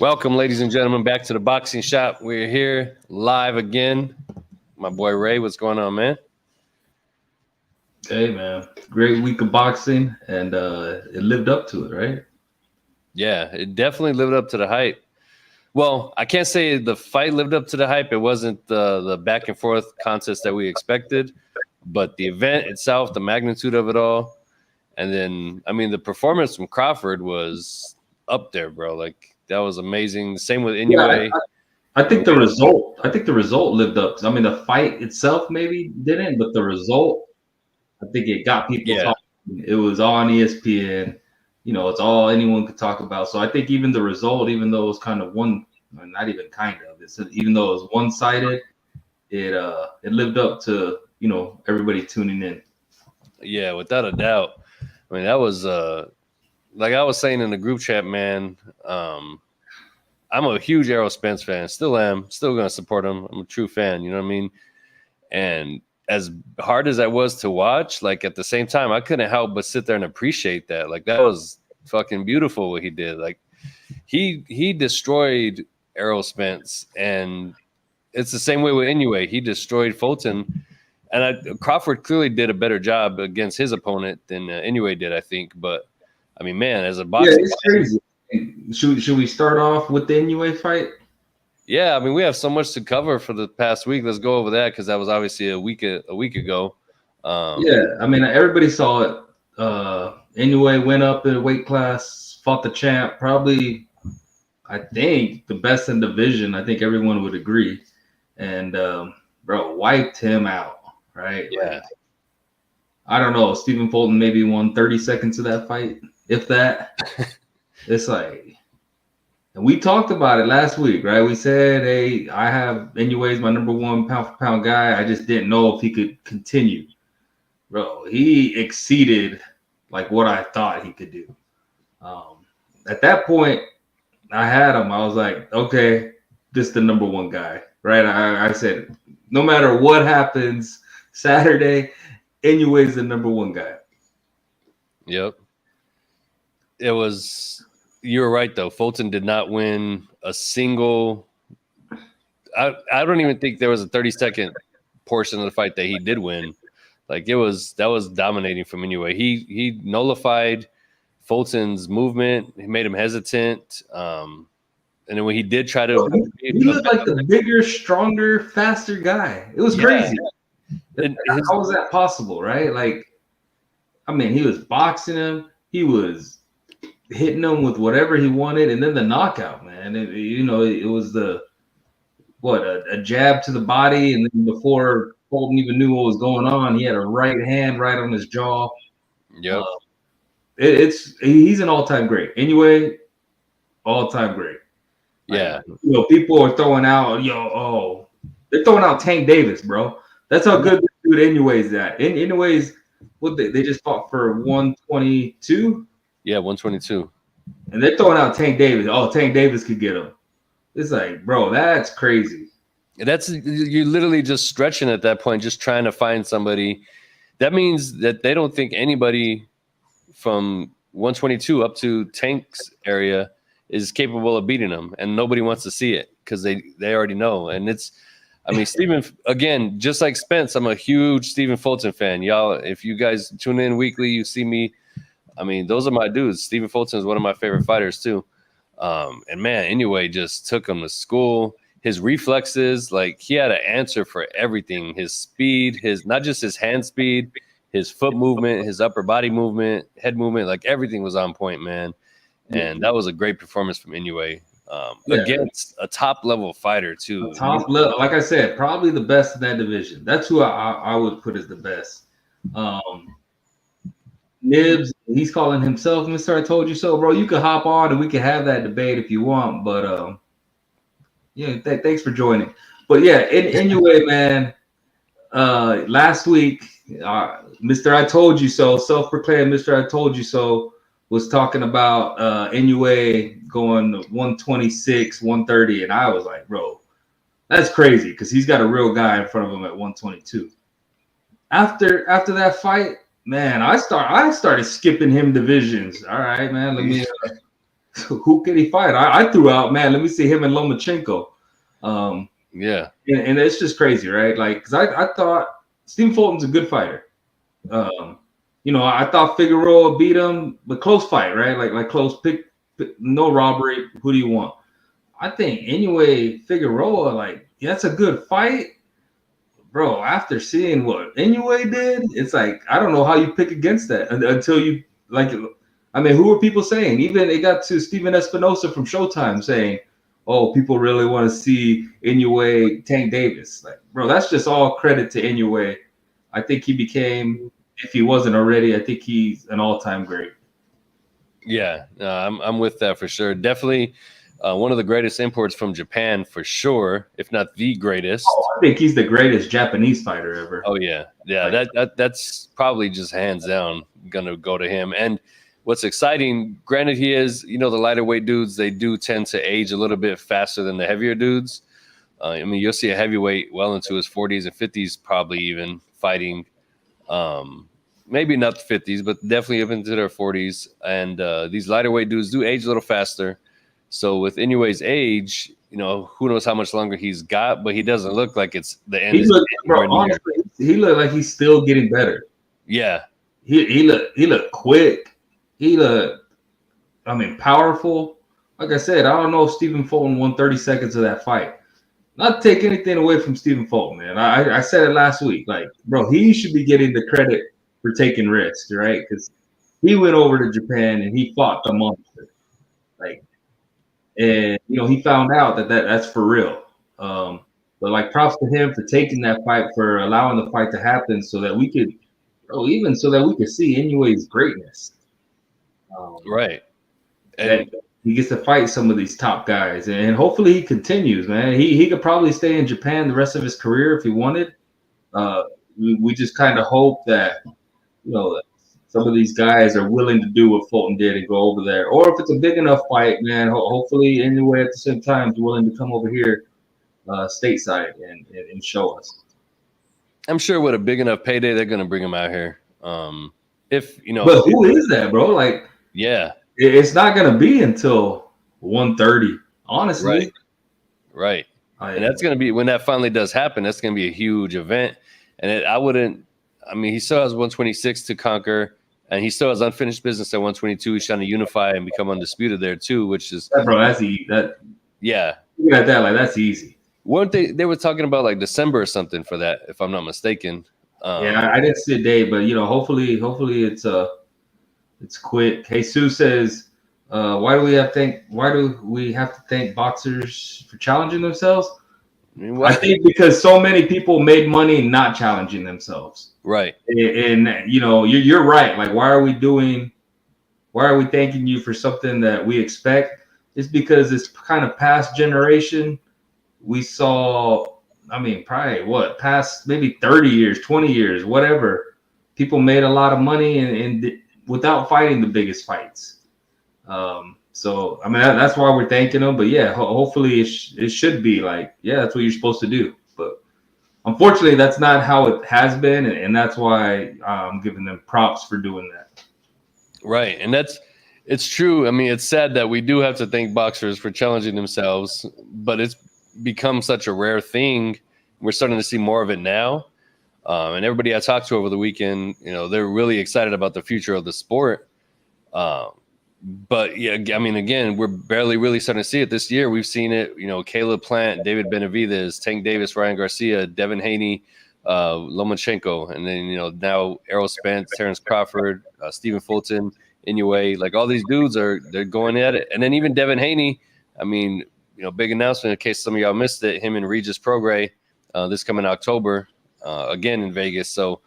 Welcome, ladies and gentlemen, back to the boxing shop. We're here live again. My boy Ray, what's going on, man? Hey man, great week of boxing, and it lived up to it, right? Yeah, it definitely lived up to the hype. Well, I can't say the fight lived up to the hype. It wasn't the back and forth contest that we expected, but the event itself, the magnitude of it all, and then the performance from Crawford was up there, bro. Like that was amazing. Same with Yeah, Inoue. I think I think the result lived up. I mean, the fight itself maybe didn't, but the result, I think it got people Yeah, talking. It was on ESPN. It's all anyone could talk about. So I think even the result, even though it was kind of not even kind of, even though it was one sided, it lived up to everybody tuning in. yeah, without a doubt. That was like I was saying in the group chat, man. I'm a huge Errol Spence fan. Still am. Still going to support him. I'm a true fan. You know what I mean? And as hard as that was to watch, like at the same time, I couldn't help but sit there and appreciate that. Like that was fucking beautiful what he did. Like he destroyed Errol Spence, and it's the same way with Inoue. He destroyed Fulton, and Crawford clearly did a better job against his opponent than Inoue did, I think. But I mean, man, as a Yeah, boxing it's fan, crazy. Should we start off with the Inoue fight? yeah, I mean, we have so much to cover for the past week. Let's go over that because that was obviously a week ago. Yeah, I mean everybody saw it. Inoue went up in a weight class, fought the champ, probably I think the best in division. I think everyone would agree, and bro wiped him out. Right, Yeah, I don't know. Stephen Fulton maybe won 30 seconds of that fight, if that. It's like, and we talked about it last week, right? We said, hey, I have Inoue's my number one pound for pound guy. I just didn't know if he could continue. Bro, he exceeded like what I thought he could do. Um, at that point, I had him. I was like, okay, this is the number one guy, right? I said, no matter what happens Saturday, Inoue's the number one guy. yep. It was. You were right though. Fulton did not win a single. I don't even think there was a 30-second portion of the fight that he did win. Like that was dominating from Inoue. He nullified Fulton's movement. He made him hesitant. And then when he did try Bro, to, he looked like the bigger, stronger, faster guy. It was yeah, crazy. and his How was that possible, right? Like, I mean, he was boxing him. He was hitting him with whatever he wanted, and then the knockout, man. It was a jab to the body, and then before Fulton even knew what was going on, he had a right hand right on his jaw. Uh, yep, he's an all-time great. Anyway, all-time great. Like, yeah, people are throwing out, they're throwing out Tank Davis, bro. That's how good this dude Inoue's at. Inoue's, what they just fought for 122, yeah, 122. and they're throwing out Tank Davis. Oh, Tank Davis could get him. It's like, bro, that's crazy. That's you're literally just stretching at that point, just trying to find somebody. That means that they don't think anybody from 122 up to Tank's area is capable of beating them, and nobody wants to see it because they already know. And it's, I mean, Stephen, again, just like Spence, I'm a huge Stephen Fulton fan. Y'all, if you guys tune in weekly, you see me. I mean, those are my dudes. Stephen Fulton is one of my favorite fighters too. And man, anyway, just took him to school. His reflexes, like he had an answer for everything. His speed, his not just his hand speed, his foot movement, his upper body movement, head movement, like everything was on point, man. And that was a great performance from Inoue against a top level fighter too. Top level, like I said, probably the best in that division. That's who I would put as the best. Um, Nibs, he's calling himself Mr. I Told You So, bro. You could hop on and we can have that debate if you want. But yeah, thanks for joining. But yeah, in your way, man. Last week, Mr. I Told You So, self-proclaimed Mr. I Told You So, was talking about Inoue going 126, 130, and I was like, bro, that's crazy because he's got a real guy in front of him at 122. After that fight, man, I started skipping him divisions. All right, man, let me who can he fight? I threw out, man, let me see him and Lomachenko. Yeah. And it's just crazy, right? Like, because I thought Stephen Fulton's a good fighter. I thought Figueroa beat him, but close fight, right? Like close pick, no robbery. Who do you want? I think Inoue Figueroa, like, that's a good fight. Bro, after seeing what Inoue did, it's like, I don't know how you pick against that until you, like, I mean, who were people saying? Even it got to Steven Espinosa from Showtime saying, oh, people really want to see Inoue Tank Davis. Like, bro, that's just all credit to Inoue. I think he became, if he wasn't already, I think he's an all-time great. Yeah, I'm with that for sure. Definitely one of the greatest imports from Japan for sure, if not the greatest. Oh, I think he's the greatest Japanese fighter ever. Oh yeah, that's probably just hands down gonna go to him. And what's exciting, granted, he is, the lighter weight dudes, they do tend to age a little bit faster than the heavier dudes. I mean, you'll see a heavyweight well into his 40s and 50s, probably even fighting. Maybe not the 50s, but definitely up into their 40s. And these lighter weight dudes do age a little faster. So with Inoue's age, who knows how much longer he's got, but he doesn't look like it's the end. Honestly, he looked like he's still getting better. Yeah. He looked quick. He looked, powerful. Like I said, I don't know if Stephen Fulton won 30 seconds of that fight. Not to take anything away from Stephen Fulton, man. I said it last week. Like, bro, he should be getting the credit for taking risks, right? Because he went over to Japan and he fought the monster. Like, and he found out that's for real. But like, props to him for taking that fight, for allowing the fight to happen, so that we could, see Inoue's greatness. Right. And he gets to fight some of these top guys, and hopefully he continues, man. He could probably stay in Japan the rest of his career if he wanted. We just kind of hope that some of these guys are willing to do what Fulton did and go over there. Or if it's a big enough fight, man, hopefully Inoue at the same time is willing to come over here stateside and show us. I'm sure with a big enough payday, they're going to bring him out here. But who is that, bro? Like, yeah, it's not going to be until 130, honestly. Right. And that's going to be, when that finally does happen, that's going to be a huge event. And he still has 126 to conquer, and he still has unfinished business at 122. He's trying to unify and become undisputed there too, which is, bro, that's easy. Yeah. Look at that, like, that's easy. Weren't they were talking about like December or something for that, if I'm not mistaken. Yeah, I didn't see a date, but hopefully it's quick. Jesus says, why do we have to thank boxers for challenging themselves? I think because so many people made money not challenging themselves. Right. And you're right. Like, why are we thanking you for something that we expect? It's because this kind of past generation, we saw, probably past maybe 30 years, 20 years, whatever. People made a lot of money and without fighting the biggest fights. So that's why we're thanking them. But yeah, hopefully it should be like, yeah, that's what you're supposed to do. But unfortunately, that's not how it has been, and that's why I'm giving them props for doing that. Right, and it's true. It's sad that we do have to thank boxers for challenging themselves, but it's become such a rare thing. We're starting to see more of it now. And everybody I talked to over the weekend, they're really excited about the future of the sport. But yeah, again, we're barely really starting to see it this year. We've seen it, Caleb Plant, David Benavidez, Tank Davis, Ryan Garcia, Devin Haney, Lomachenko, and then, now Errol Spence, Terence Crawford, Stephen Fulton, Inoue, like all these dudes they're going at it. And then even Devin Haney, big announcement in case some of y'all missed it, him and Regis Prograis this coming October, again in Vegas. So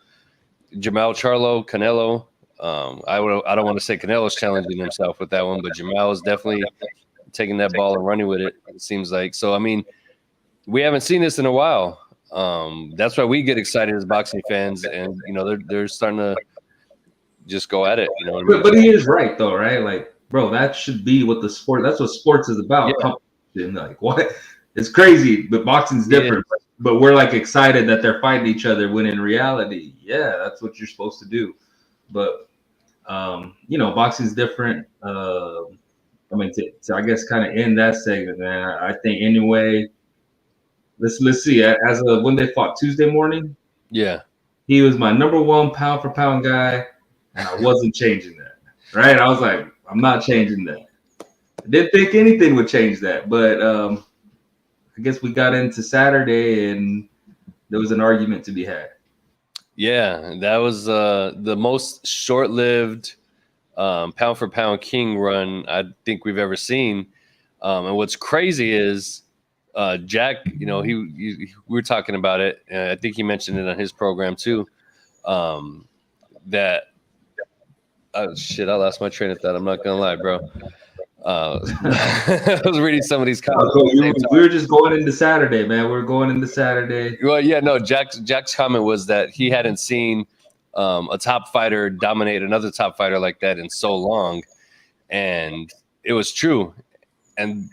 Jamal Charlo, Canelo, I don't want to say Canelo's challenging himself with that one, but Jamal is definitely taking that ball and running with it, it seems like. So, we haven't seen this in a while. That's why we get excited as boxing fans, and, they're starting to just go at it. But he is right, though, right? Like, bro, that should be what that's what sports is about. Yeah. Like, what? It's crazy, but boxing's different. Yeah. But we're like excited that they're fighting each other, when in reality, yeah, that's what you're supposed to do. But boxing's different. I mean, to I guess kind of end that segment, man. I think anyway. Let's see. As of when they fought Tuesday morning, Yeah. he was my number one pound for pound guy, and I wasn't changing that. Right? I was like, I'm not changing that. I didn't think anything would change that, but I guess we got into Saturday and there was an argument to be had. Yeah, that was the most short-lived pound for pound king run I think we've ever seen. And what's crazy is Jack. You know, we were talking about it. And I think he mentioned it on his program too. That oh shit, I lost my train of thought. I'm not gonna lie, bro. I was reading some of these comments. We were just going into Saturday, man. We're going into Saturday. Well, yeah, no. Jack's comment was that he hadn't seen a top fighter dominate another top fighter like that in so long, and it was true.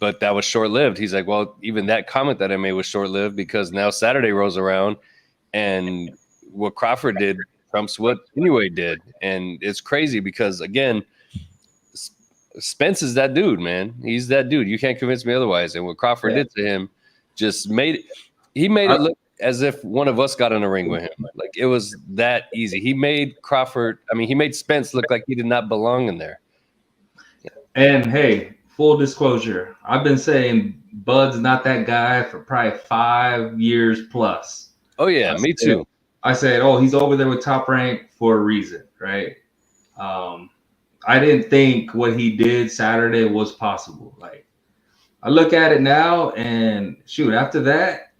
But that was short lived. He's like, well, even that comment that I made was short lived because now Saturday rolls around, and what Crawford did trumps what Inoue did, and it's crazy because again. Spence is that dude, man. He's that dude. You can't convince me otherwise. And what Crawford did to him just made it look as if one of us got in a ring with him. Like it was that easy. He made Spence look like he did not belong in there. And hey, full disclosure, I've been saying Bud's not that guy for probably 5 years plus. Oh yeah, me too. I said, oh, he's over there with Top Rank for a reason, right? I didn't think what he did Saturday was possible. Like, I look at it now and shoot, after that,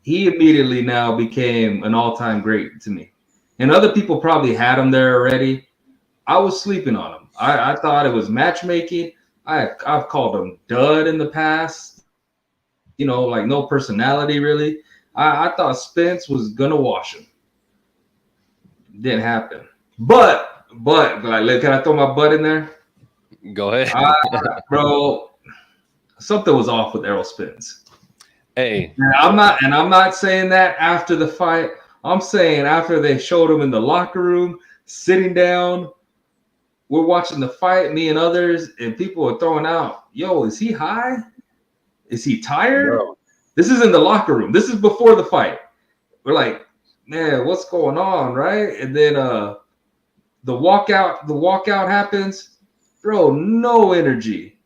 he immediately now became an all-time great to me. And other people probably had him there already. I was sleeping on him. I thought it was matchmaking. I've called him dud in the past. You know, like no personality really. I thought Spence was gonna wash him. Didn't happen. But like, can I throw my butt in there? Go ahead, bro. Something was off with Errol Spence. Hey, and I'm not saying that after the fight. I'm saying after they showed him in the locker room, sitting down. We're watching the fight, me and others, and people are throwing out, "Yo, is he high? Is he tired?" Bro. This is in the locker room. This is before the fight. We're like, man, what's going on, right? And then the walkout happens, bro. No energy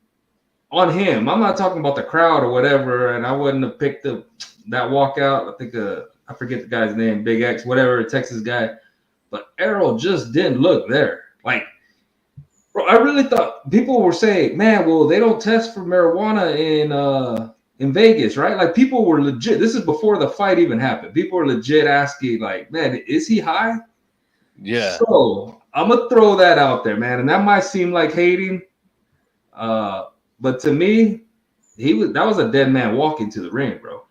on him. I'm not talking about the crowd or whatever. And I wouldn't have picked that walkout. I think I forget the guy's name, Big X, whatever, Texas guy. But Errol just didn't look there. Like, bro, I really thought people were saying, man, well, they don't test for marijuana in Vegas, right? Like people were legit. This is before the fight even happened. People were legit asking, like, man, is he high? Yeah. So I'm gonna throw that out there, man. And that might seem like hating, but to me, that was a dead man walking to the ring, bro.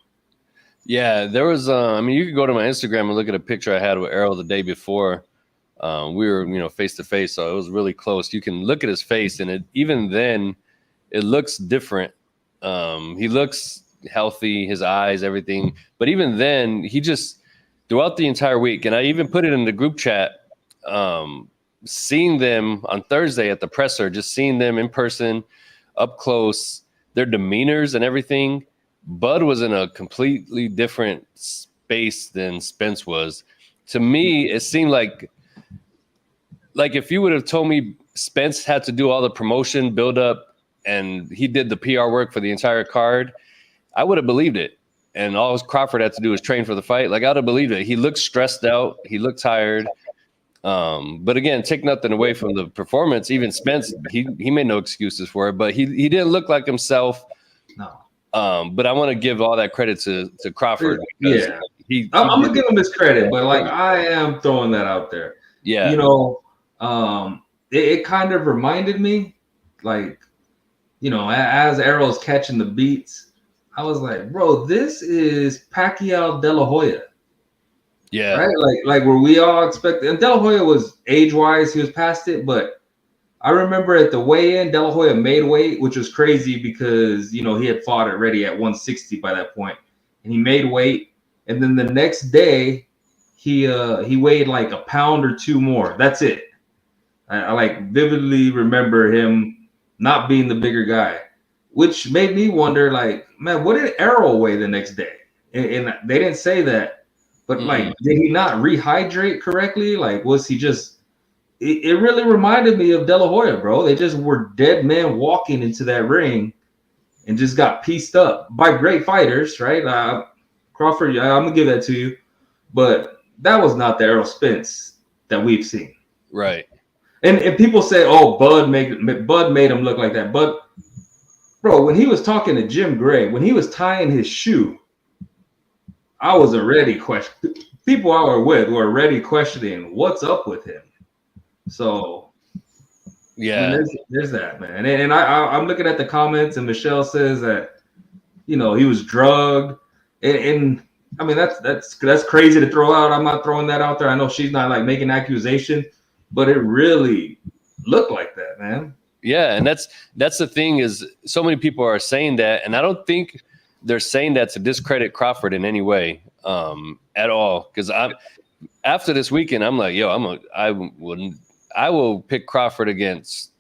Yeah, there was. I mean, you could go to my Instagram and look at a picture I had with Errol the day before. We were, face to face, so it was really close. You can look at his face, and even then, it looks different. He looks healthy, his eyes, everything. But even then, he just throughout the entire week, and I even put it in the group chat. Seeing them on Thursday at the presser, just seeing them in person, up close, their demeanors and everything. Bud was in a completely different space than Spence was. To me, it seemed like if you would have told me Spence had to do all the promotion, build up, and he did the PR work for the entire card, I would have believed it. And all Crawford had to do was train for the fight. Like, I would have believed it. He looked stressed out. He looked tired. But again, take nothing away from the performance. Even Spence, he made no excuses for it, but he didn't look like himself. No. But I want to give all that credit to Crawford. Yeah. I'm going to give him his credit, but like I am throwing that out there. Yeah. It kind of reminded me, like, as Errol's catching the beats, I was like, bro, this is Pacquiao De La Hoya. Yeah. Right? Like where we all expected. And De La Hoya was age-wise, he was past it, but I remember at the weigh-in, De La Hoya made weight, which was crazy because, he had fought already at 160 by that point. And he made weight. And then the next day, he weighed like a pound or two more. That's it. I like vividly remember him not being the bigger guy, which made me wonder, like, man, what did Errol weigh the next day? And they didn't say that, but like, did he not rehydrate correctly? Like, was he just? It really reminded me of De La Hoya, bro. They just were dead men walking into that ring and just got pieced up by great fighters, right? Crawford, I'm gonna give that to you, but that was not the Errol Spence that we've seen, right? And people say, "Oh, Bud made him look like that," but bro, when he was talking to Jim Gray, when he was tying his shoe, I was already questioning. People I were with were already questioning what's up with him. So, yeah, I mean, there's that, man. And I'm looking at the comments, and Michelle says that he was drugged, and I mean that's crazy to throw out. I'm not throwing that out there. I know she's not like making accusation, but it really looked like that, man. Yeah, and that's the thing is so many people are saying that, and I don't think they're saying that to discredit Crawford in any way at all. Because after this weekend, I'm like, yo, I will pick Crawford against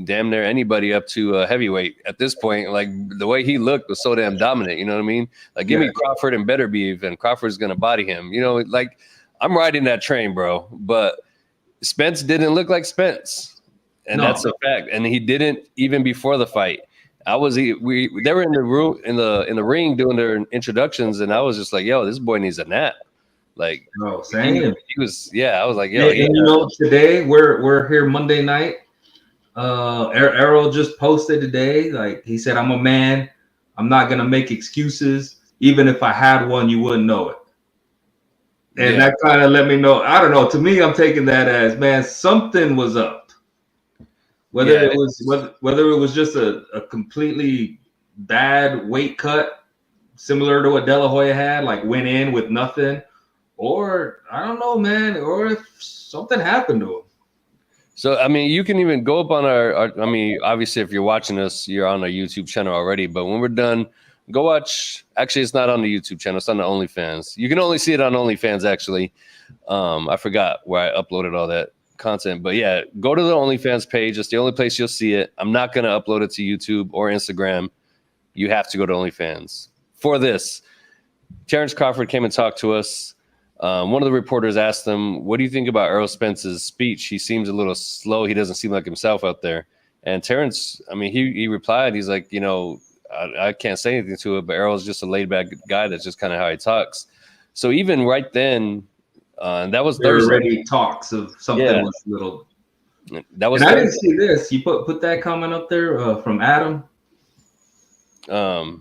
damn near anybody up to heavyweight at this point. Like the way he looked was so damn dominant. You know what I mean? Like give me Crawford and better be even. Crawford's gonna body him. You know, like I'm riding that train, bro. But Spence didn't look like Spence, and that's a fact. And he didn't even before the fight. They were in the room in the ring doing their introductions, and I was just like, yo, this boy needs a nap. Like, same. He was, I was like, yo, today we're here Monday night. Errol just posted today, like he said, I'm a man. I'm not gonna make excuses. Even if I had one, you wouldn't know it. And that kind of let me know. I don't know. To me, I'm taking that as, man, something was up. Whether it was just a completely bad weight cut, similar to what De La Hoya had, like went in with nothing, or I don't know, man, or if something happened to him. So, I mean, you can even go up on I mean, obviously, if you're watching us, you're on our YouTube channel already. But when we're done, go watch. Actually, it's not on the YouTube channel. It's on the OnlyFans. You can only see it on OnlyFans, actually. I forgot where I uploaded all that content. But, yeah, go to the OnlyFans page. It's the only place you'll see it. I'm not going to upload it to YouTube or Instagram. You have to go to OnlyFans. For this, Terence Crawford came and talked to us. One of the reporters asked him, what do you think about Errol Spence's speech? He seems a little slow. He doesn't seem like himself out there. And Terence, I mean, he replied, he's like, I can't say anything to it, but Errol's just a laid back guy. That's just kind of how he talks. So even right then, that was there Thursday. Already talks of something was little. That was. And I didn't see this. You put that comment up there from Adam. I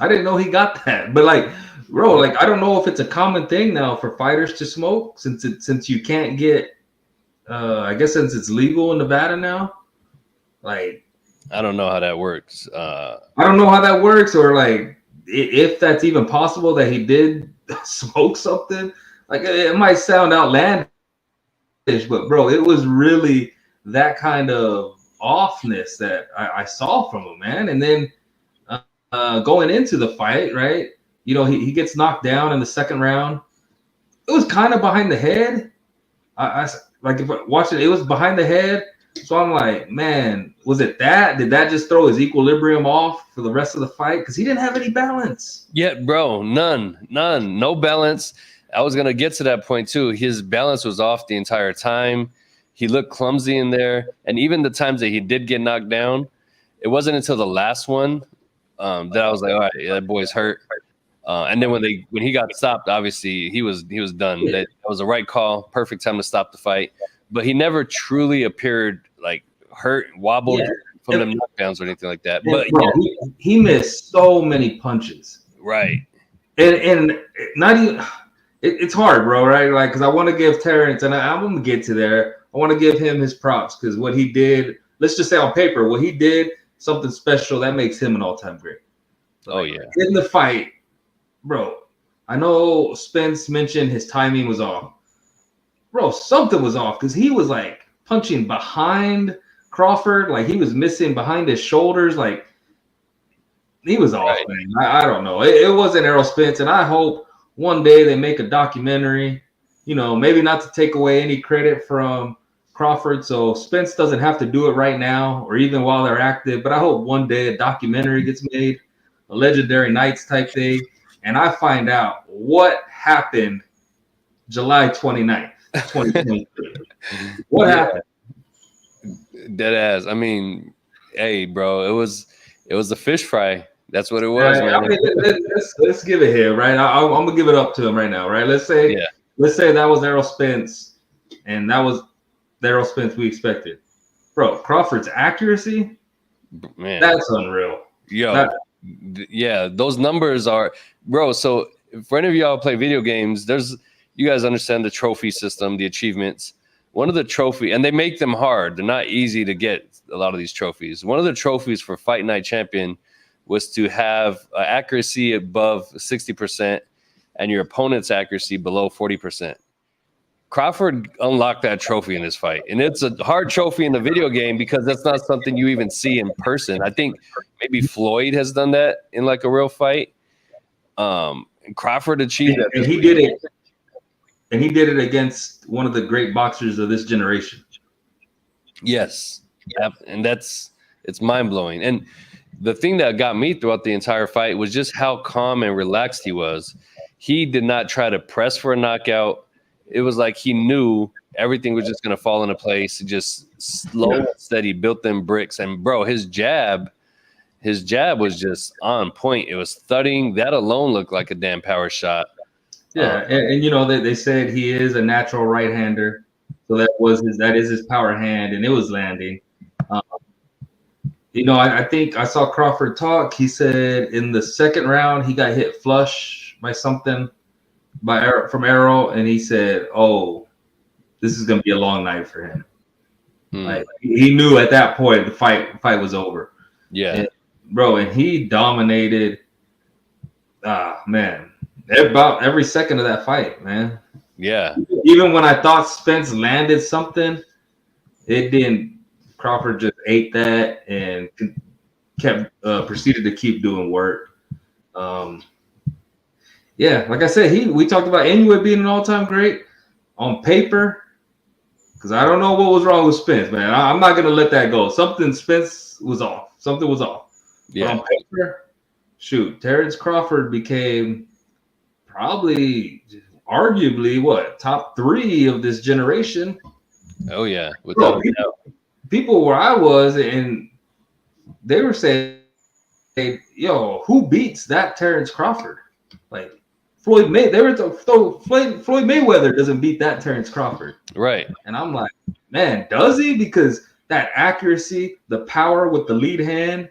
didn't know he got that, but like, bro, like I don't know if it's a common thing now for fighters to smoke since you can't get. I guess since it's legal in Nevada now, like. I don't know how that works. I don't know how that works, or like if that's even possible that he did smoke something. Like it might sound outlandish, but bro, it was really that kind of offness that I saw from him, man. And then going into the fight, right? He gets knocked down in the second round. It was kind of behind the head. I like if I watched it, it was behind the head. So I'm like, man, was it that? Did that just throw his equilibrium off for the rest of the fight? Because he didn't have any balance. Yeah, bro, none, no balance. I was gonna get to that point too. His balance was off the entire time. He looked clumsy in there, and even the times that he did get knocked down, it wasn't until the last one that I was like, all right, that boy's hurt. And then when he got stopped, obviously he was done. Yeah. That was the right call, perfect time to stop the fight. But he never truly appeared like hurt, wobbled from them knockdowns or anything like that. But bro, he missed so many punches. Right. And not even it's hard, bro, right? Like, because I want to give Terence, and I'm going to get to there. I want to give him his props because what he did, let's just say on paper, what he did, something special that makes him an all-time great. So, yeah. In the fight, bro, I know Spence mentioned his timing was off. Bro, something was off because he was like punching behind Crawford, like he was missing behind his shoulders, like he was off, man. I don't know. It wasn't Errol Spence, and I hope one day they make a documentary. Maybe not to take away any credit from Crawford, so Spence doesn't have to do it right now or even while they're active. But I hope one day a documentary gets made, a Legendary Nights type thing, and I find out what happened July 29th, 2023. What happened? Dead ass. I mean, hey, bro, it was the fish fry. That's what it was, man. I mean, let's give it here, right? I'm gonna give it up to him right now, right? Let's say that was Errol Spence, and that was the Errol Spence we expected. Bro, Crawford's accuracy, man, that's unreal. Yeah, those numbers are, bro. So for any of y'all who play video games, you guys understand the trophy system, the achievements. One of the trophy, and they make them hard. They're not easy to get, a lot of these trophies. One of the trophies for Fight Night Champion was to have accuracy above 60% and your opponent's accuracy below 40%. Crawford unlocked that trophy in this fight. And it's a hard trophy in the video game because that's not something you even see in person. I think maybe Floyd has done that in like a real fight. And Crawford achieved that. And he did it. And he did it against one of the great boxers of this generation. Yes. And it's mind-blowing. And the thing that got me throughout the entire fight was just how calm and relaxed he was. He did not try to press for a knockout. It was like he knew everything was just going to fall into place. He just slow and steady built them bricks. And, bro, his jab was just on point. It was thudding. That alone looked like a damn power shot. Yeah, and you know, they said he is a natural right-hander. So that is his power hand, and it was landing. You know, I think I saw Crawford talk. He said in the second round he got hit flush by something from Errol, and he said, "Oh, this is gonna be a long night for him." Like he knew at that point the fight was over. Yeah, and, bro, and he dominated. Man, about every second of that fight, man. Yeah. Even when I thought Spence landed something, it didn't. Crawford just ate that and proceeded to keep doing work. Yeah, like I said, we talked about Inoue being an all-time great on paper, because I don't know what was wrong with Spence, man. I'm not gonna let that go. Spence was off. Something was off. Yeah. But on paper, shoot, Terence Crawford became probably, arguably, top 3 of this generation. Oh yeah, without a doubt. People where I was, and they were saying, "Yo, who beats that Terence Crawford?" Like Floyd Mayweather doesn't beat that Terence Crawford, right? And I'm like, man, does he? Because that accuracy, the power with the lead hand,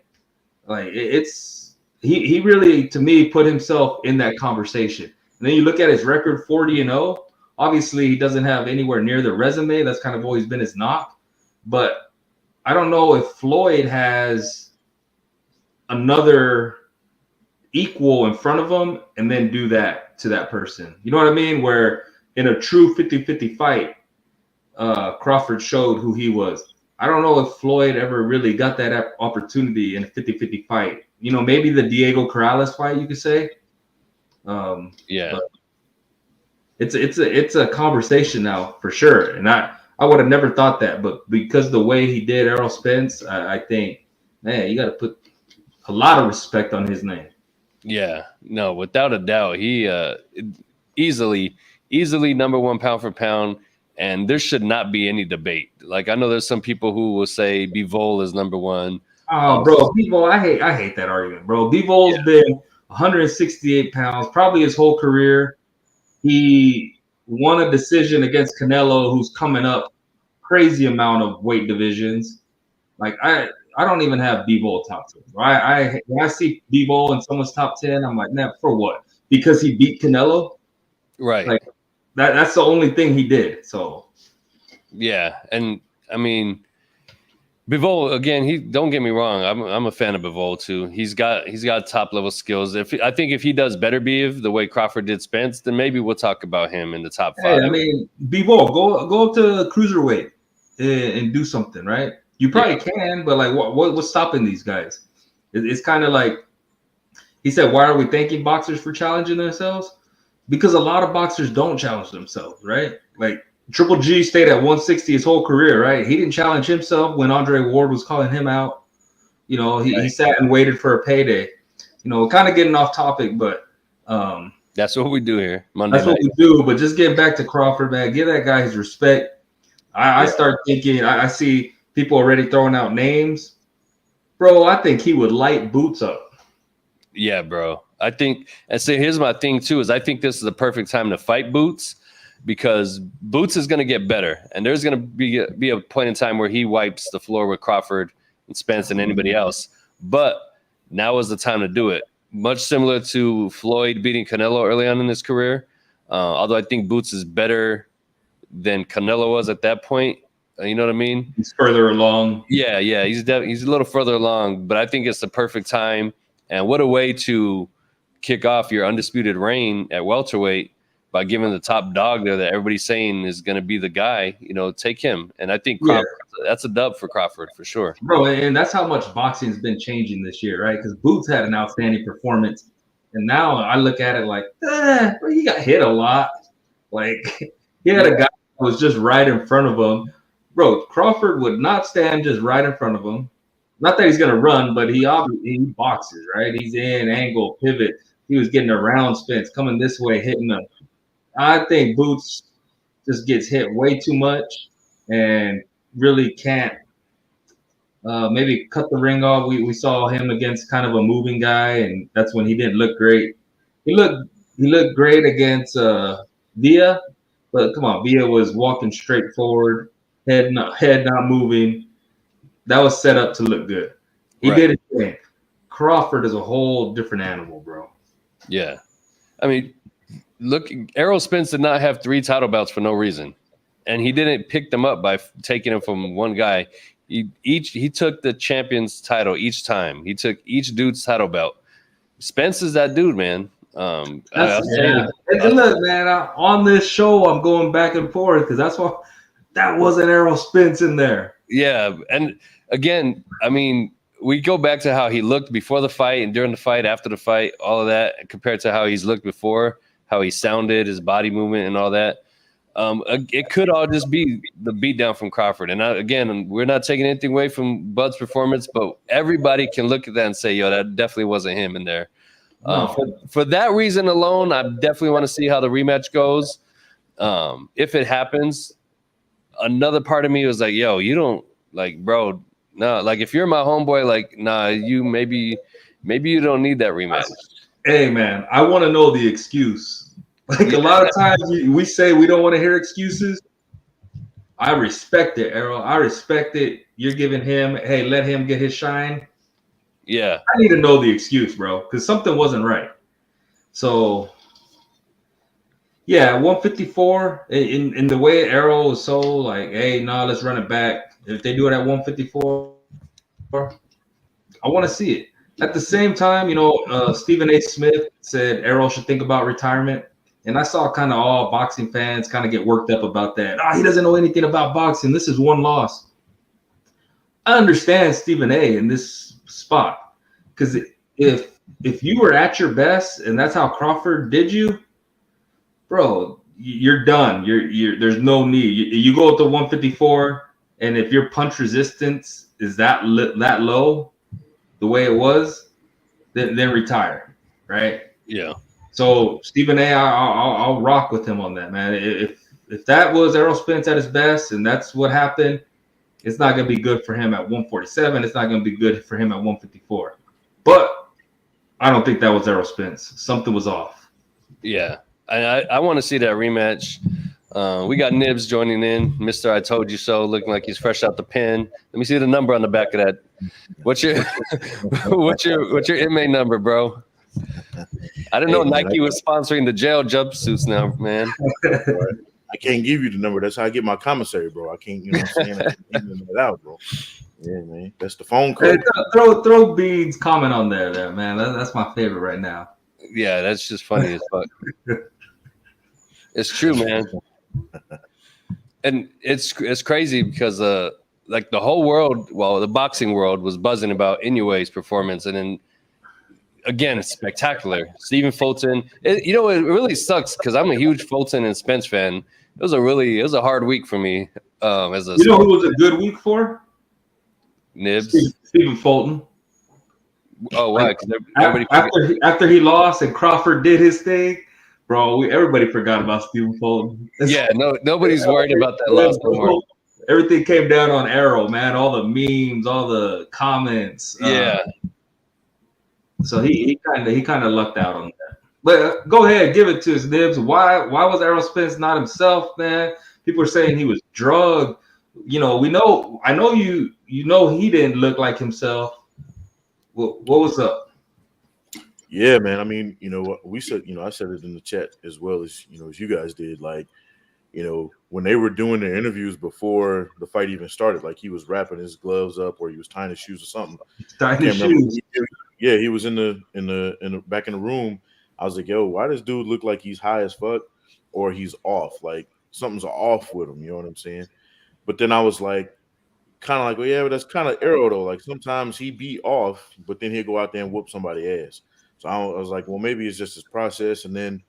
like he really, to me, put himself in that conversation. And then you look at his record, 40-0. Obviously, he doesn't have anywhere near the resume. That's kind of always been his knock. But I don't know if Floyd has another equal in front of him and then do that to that person. You know what I mean? Where in a true 50-50 fight, Crawford showed who he was. I don't know if Floyd ever really got that opportunity in a 50-50 fight. You know, maybe the Diego Corrales fight, you could say. Yeah. It's a conversation now for sure. And I would have never thought that, but because the way he did Errol Spence, I think, man, you got to put a lot of respect on his name. Yeah, no, without a doubt, he easily number 1 pound for pound, and there should not be any debate. Like I know there's some people who will say Bivol is number 1. Oh, bro, Bivol, I hate that argument, bro. Bivol's been 168 pounds, probably his whole career. He won a decision against Canelo, who's coming up crazy amount of weight divisions. Like I don't even have Bivol top 10. Right? When I see Bivol in someone's top 10, I'm like, man, for what? Because he beat Canelo? Right. Like that's the only thing he did. So yeah, and I mean Bivol, again, don't get me wrong, I'm a fan of Bivol too. He's got top level skills. I think if he does better Biv the way Crawford did Spence, then maybe we'll talk about him in the top 5. Hey, I mean, Bivol, go up to cruiserweight and do something, right? You probably can, but like what's stopping these guys? It's kind of like he said, why are we thanking boxers for challenging themselves? Because a lot of boxers don't challenge themselves, right? Like Triple G stayed at 160 his whole career, right? He didn't challenge himself when Andre Ward was calling him out. You know, he sat and waited for a payday. You know, kind of getting off topic, but that's what we do here Monday that's night. what we do. But just getting back to Crawford, man, give that guy his respect. I start thinking, I see people already throwing out names. Bro, I think he would light Boots up. Yeah, bro. I think, and so here's my thing too, is I think this is the perfect time to fight Boots, because Boots is going to get better, and there's going to be a point in time where he wipes the floor with Crawford and Spence and anybody else. But now is the time to do it. Much similar to Floyd beating Canelo early on in his career. Although I think Boots is better than Canelo was at that point. You know what I mean? He's further along. Yeah. He's a little further along, but I think it's the perfect time. And what a way to kick off your undisputed reign at welterweight by giving the top dog there that everybody's saying is going to be the guy. You know, take him. And I think Crawford, that's a dub for Crawford for sure. Bro, and that's how much boxing's been changing this year, right? Because Boots had an outstanding performance. And now I look at it like, bro, he got hit a lot. Like, he had a guy that was just right in front of him. Bro, Crawford would not stand just right in front of him. Not that he's going to run, but he boxes, right? He's in, angle, pivot. He was getting around Spence, coming this way, hitting him. I think Boots just gets hit way too much and really can't maybe cut the ring off. We saw him against kind of a moving guy, and that's when he didn't look great. He looked great against Villa, but come on, Villa was walking straight forward, head not moving. That was set up to look good. He did his thing. Crawford is a whole different animal, bro. Yeah. I mean, look, Errol Spence did not have 3 title belts for no reason. And he didn't pick them up by taking them from one guy. He took the champion's title each time. He took each dude's title belt. Spence is that dude, man. And look, man, on this show, I'm going back and forth because that's why that wasn't Errol Spence in there. Yeah, and again, I mean, we go back to how he looked before the fight and during the fight, after the fight, all of that, compared to how he's looked before, how he sounded, his body movement, and all that. It could all just be the beatdown from Crawford. And again, we're not taking anything away from Bud's performance, but everybody can look at that and say, yo, that definitely wasn't him in there. For that reason alone, I definitely want to see how the rematch goes. If it happens, another part of me was like, yo, you don't, like, bro, no, like, if you're my homeboy, like, nah, you maybe you don't need that rematch. Hey, man, I want to know the excuse. Like, a lot of times we say we don't want to hear excuses. I respect it, Errol. I respect it. You're giving him, hey, let him get his shine. Yeah. I need to know the excuse, bro, because something wasn't right. So, yeah, 154, in the way Errol was so like, hey, no, let's run it back. If they do it at 154, I want to see it. At the same time, you know, Stephen A. Smith said Errol should think about retirement. And I saw kind of all boxing fans kind of get worked up about that. He doesn't know anything about boxing. This is one loss. I understand Stephen A. in this spot. Because if you were at your best and that's how Crawford did you, bro, you're done. There's no need. You go up to 154, and if your punch resistance is that low, the way it was, then retire, right? Yeah. So Stephen A, I'll rock with him on that, man. If that was Errol Spence at his best and that's what happened, it's not going to be good for him at 147. It's not going to be good for him at 154. But I don't think that was Errol Spence. Something was off. Yeah. I want to see that rematch. We got Nibs joining in. Mr. I Told You So, looking like he's fresh out the pen. Let me see the number on the back of that. What's your inmate number, bro? I didn't know Nike was sponsoring the jail jumpsuits now, man. I can't give you the number. That's how I get my commissary, bro. I can't, you know what I'm saying? I can't give it out, bro. Yeah, man. That's the phone call. Hey, throw Bean's comment on there, man. That's my favorite right now. Yeah, that's just funny as fuck. It's true, man. And it's crazy because like the whole world, well, the boxing world was buzzing about Inoue's performance, and then again, it's spectacular. Stephen Fulton. It really sucks because I'm a huge Fulton and Spence fan, was a hard week for me. As a You know who was a good week for? Nibs. Stephen Fulton. Oh, why? Because everybody After he lost and Crawford did his thing, bro, everybody forgot about Stephen Fulton. Yeah, nobody's worried about that loss no more. Everything came down on Arrow, man. All the memes, all the comments. Yeah. So he kind of lucked out on that. But go ahead, give it to us, Nibs. Why was Errol Spence not himself, man? People are saying he was drugged. You know, I know you know he didn't look like himself. What was up? Yeah, man. I mean, you know, we said, you know, I said it in the chat as well as, you know, as you guys did. Like, you know, when they were doing their interviews before the fight even started, like he was wrapping his gloves up or he was tying his shoes or something. Tying his shoes. Yeah, he was in the back in the room. I was like, yo, why does dude look like he's high as fuck or he's off? Like something's off with him, you know what I'm saying? But then I was like, kind of like, well, yeah, but that's kind of Arrow though. Like sometimes he be off, but then he'll go out there and whoop somebody ass. So I was like, well, maybe it's just his process. And then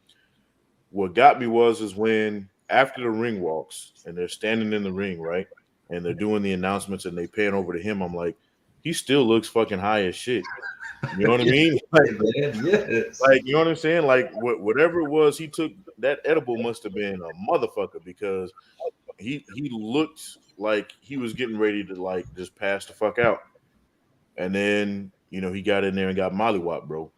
what got me is when after the ring walks and they're standing in the ring, right? And they're doing the announcements and they pan over to him, I'm like, he still looks fucking high as shit. You know what I mean? Like, yes. Like, you know what I'm saying? Like whatever it was, he took that edible must have been a motherfucker because he looked like he was getting ready to like just pass the fuck out. And then, you know, he got in there and got mollywopped, bro.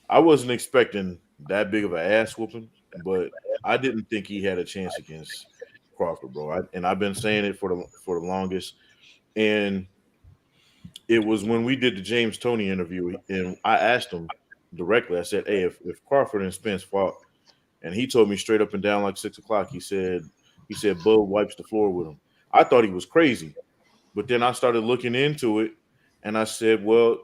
I wasn't expecting that big of an ass whooping, but I didn't think he had a chance against Crawford, bro. I've been saying it for the longest. And it was when we did the James Toney interview, and I asked him directly. I said, "Hey, if Crawford and Spence fought," and he told me straight up and down like 6 o'clock. He said Bud wipes the floor with him. I thought he was crazy, but then I started looking into it, and I said, well,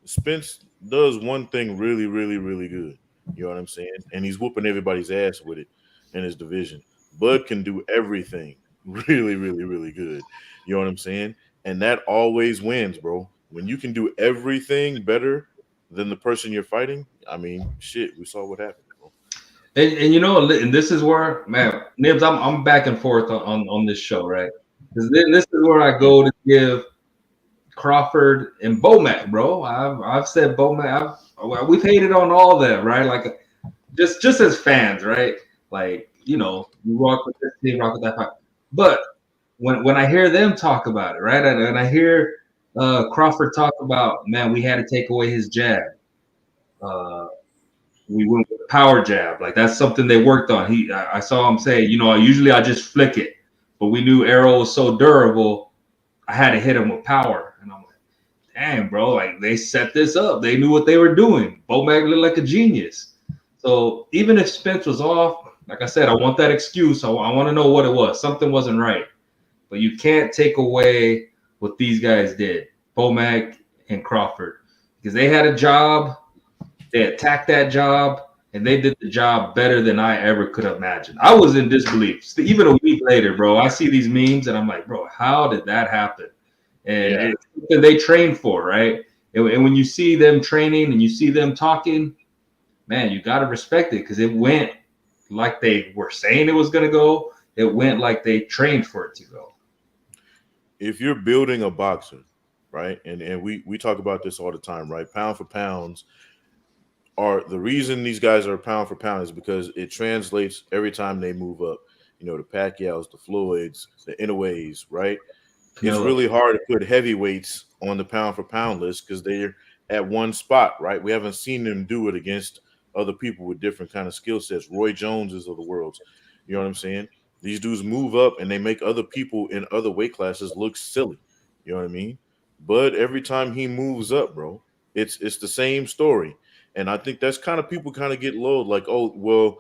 Spence does one thing really, really, really good. You know what I'm saying? And he's whooping everybody's ass with it in his division. Bud can do everything really, really, really good. You know what I'm saying? And that always wins, bro. When you can do everything better than the person you're fighting, I mean, shit, we saw what happened, bro. And you know, and this is where, man, Nibs, I'm back and forth on this show, right? Because this is where I go to give Crawford and Bomac, bro. I've said Bomac. We've hated on all that, right? Like just as fans, right? Like, you know, you rock with this team, rock with that fight. But when I hear them talk about it, right, and I hear Crawford talk about, man, we had to take away his jab. We went with the power jab. Like that's something they worked on. I saw him say, you know, usually I just flick it, but we knew Arrow was so durable, I had to hit him with power. And I'm like, damn, bro, like they set this up. They knew what they were doing. Bomac looked like a genius. So even if Spence was off, like I said, I want that excuse. I want to know what it was. Something wasn't right. But you can't take away what these guys did, Bomac and Crawford, because they had a job. They attacked that job, and they did the job better than I ever could have imagined. I was in disbelief. Even a week later, bro, I see these memes, and I'm like, bro, how did that happen? And it's something they trained for, right? And when you see them training and you see them talking, man, you got to respect it because it went like they were saying it was going to go. It went like they trained for it to go. If you're building a boxer, right, and we talk about this all the time, right? Pound for pounds are the reason these guys are pound for pound is because it translates every time they move up. You know, the Pacquiaos, the Floyds, the Inoues, right? It's really hard to put heavyweights on the pound for pound list because they're at one spot, right? We haven't seen them do it against other people with different kind of skill sets. Roy Joneses of the world. You know what I'm saying? These dudes move up and they make other people in other weight classes look silly. You know what I mean? But every time he moves up, bro, it's the same story. And I think that's kind of people kind of get low, like, oh, well,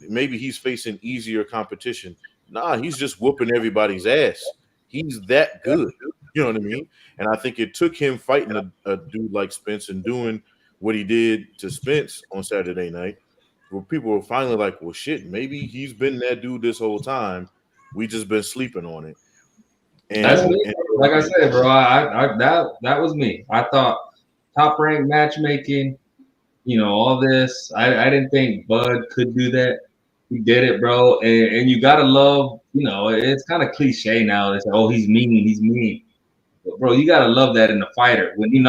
maybe he's facing easier competition. Nah, he's just whooping everybody's ass. He's that good. You know what I mean? And I think it took him fighting a dude like Spence and doing what he did to Spence on Saturday night, where people were finally like, well, shit, maybe he's been that dude this whole time. We just been sleeping on it. And, that's me. Like I said, bro, that was me. I thought top ranked matchmaking, you know, all this. I didn't think Bud could do that. He did it, bro. And you gotta love, it's kind of cliche now. It's like, oh, he's mean. But bro, you gotta love that in a fighter. When he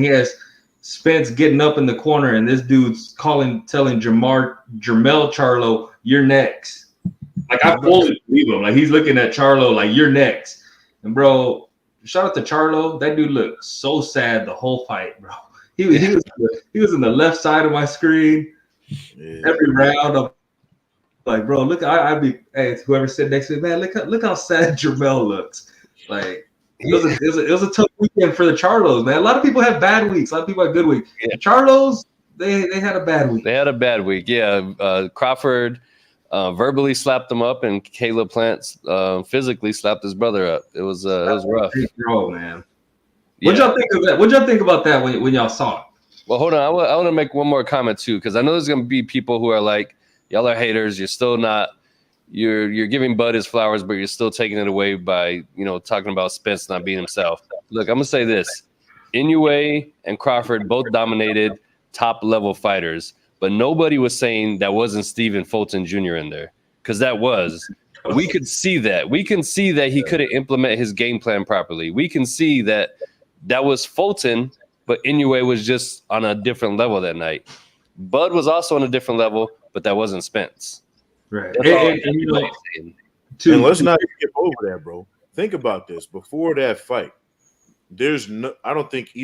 has Spence getting up in the corner and this dude's telling Jermell Charlo, you're next. Like I fully believe him. Like he's looking at Charlo like you're next. And bro, shout out to Charlo. That dude looked so sad the whole fight, bro. He was in the left side of my screen every round. I'm like, bro, look, hey, whoever sitting next to me, man, look how sad Jermell looks. Like it was a tough weekend for the Charlos, man. A lot of people have bad weeks. A lot of people have good weeks. Yeah. The Charlos, they had a bad week. They had a bad week. Yeah, Crawford verbally slapped him up, and Caleb Plant physically slapped his brother up. It was rough. Bro, man. What'd y'all think of that? What'd y'all think about that when y'all saw it? Well, hold on. I want to make one more comment too, because I know there's going to be people who are like, y'all are haters. You're still not. You're giving Bud his flowers, but you're still taking it away by talking about Spence not being himself. Look, I'm gonna say this: Inoue and Crawford both dominated top level fighters, but nobody was saying that wasn't Stephen Fulton Jr. in there, because that was. We could see that. We can see that he couldn't implement his game plan properly. We can see that was Fulton, but Inoue was just on a different level that night. Bud was also on a different level, but that wasn't Spence. Right. And let's not skip over that, bro. Think about this. Before that fight, I don't think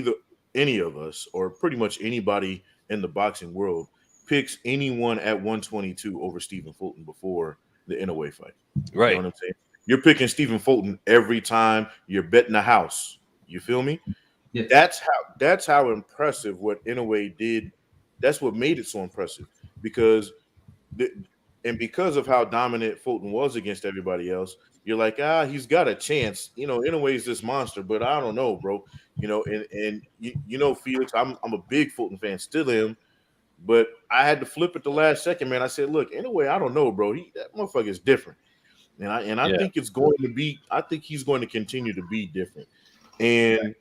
any of us or pretty much anybody in the boxing world picks anyone at 122 over Stephen Fulton before the Inoue fight. Right. You know what I'm saying? You're picking Stephen Fulton every time you're betting a house. You feel me? Yeah. That's how impressive what Inoue did. That's what made it so impressive, because of how dominant Fulton was against everybody else, you're like, he's got a chance. Inoue's this monster, but I don't know, bro. Felix, I'm a big Fulton fan, still am, but I had to flip it the last second, man. I said, look, Inoue, I don't know, bro. That motherfucker is different, and I think it's going to be. I think he's going to continue to be different. And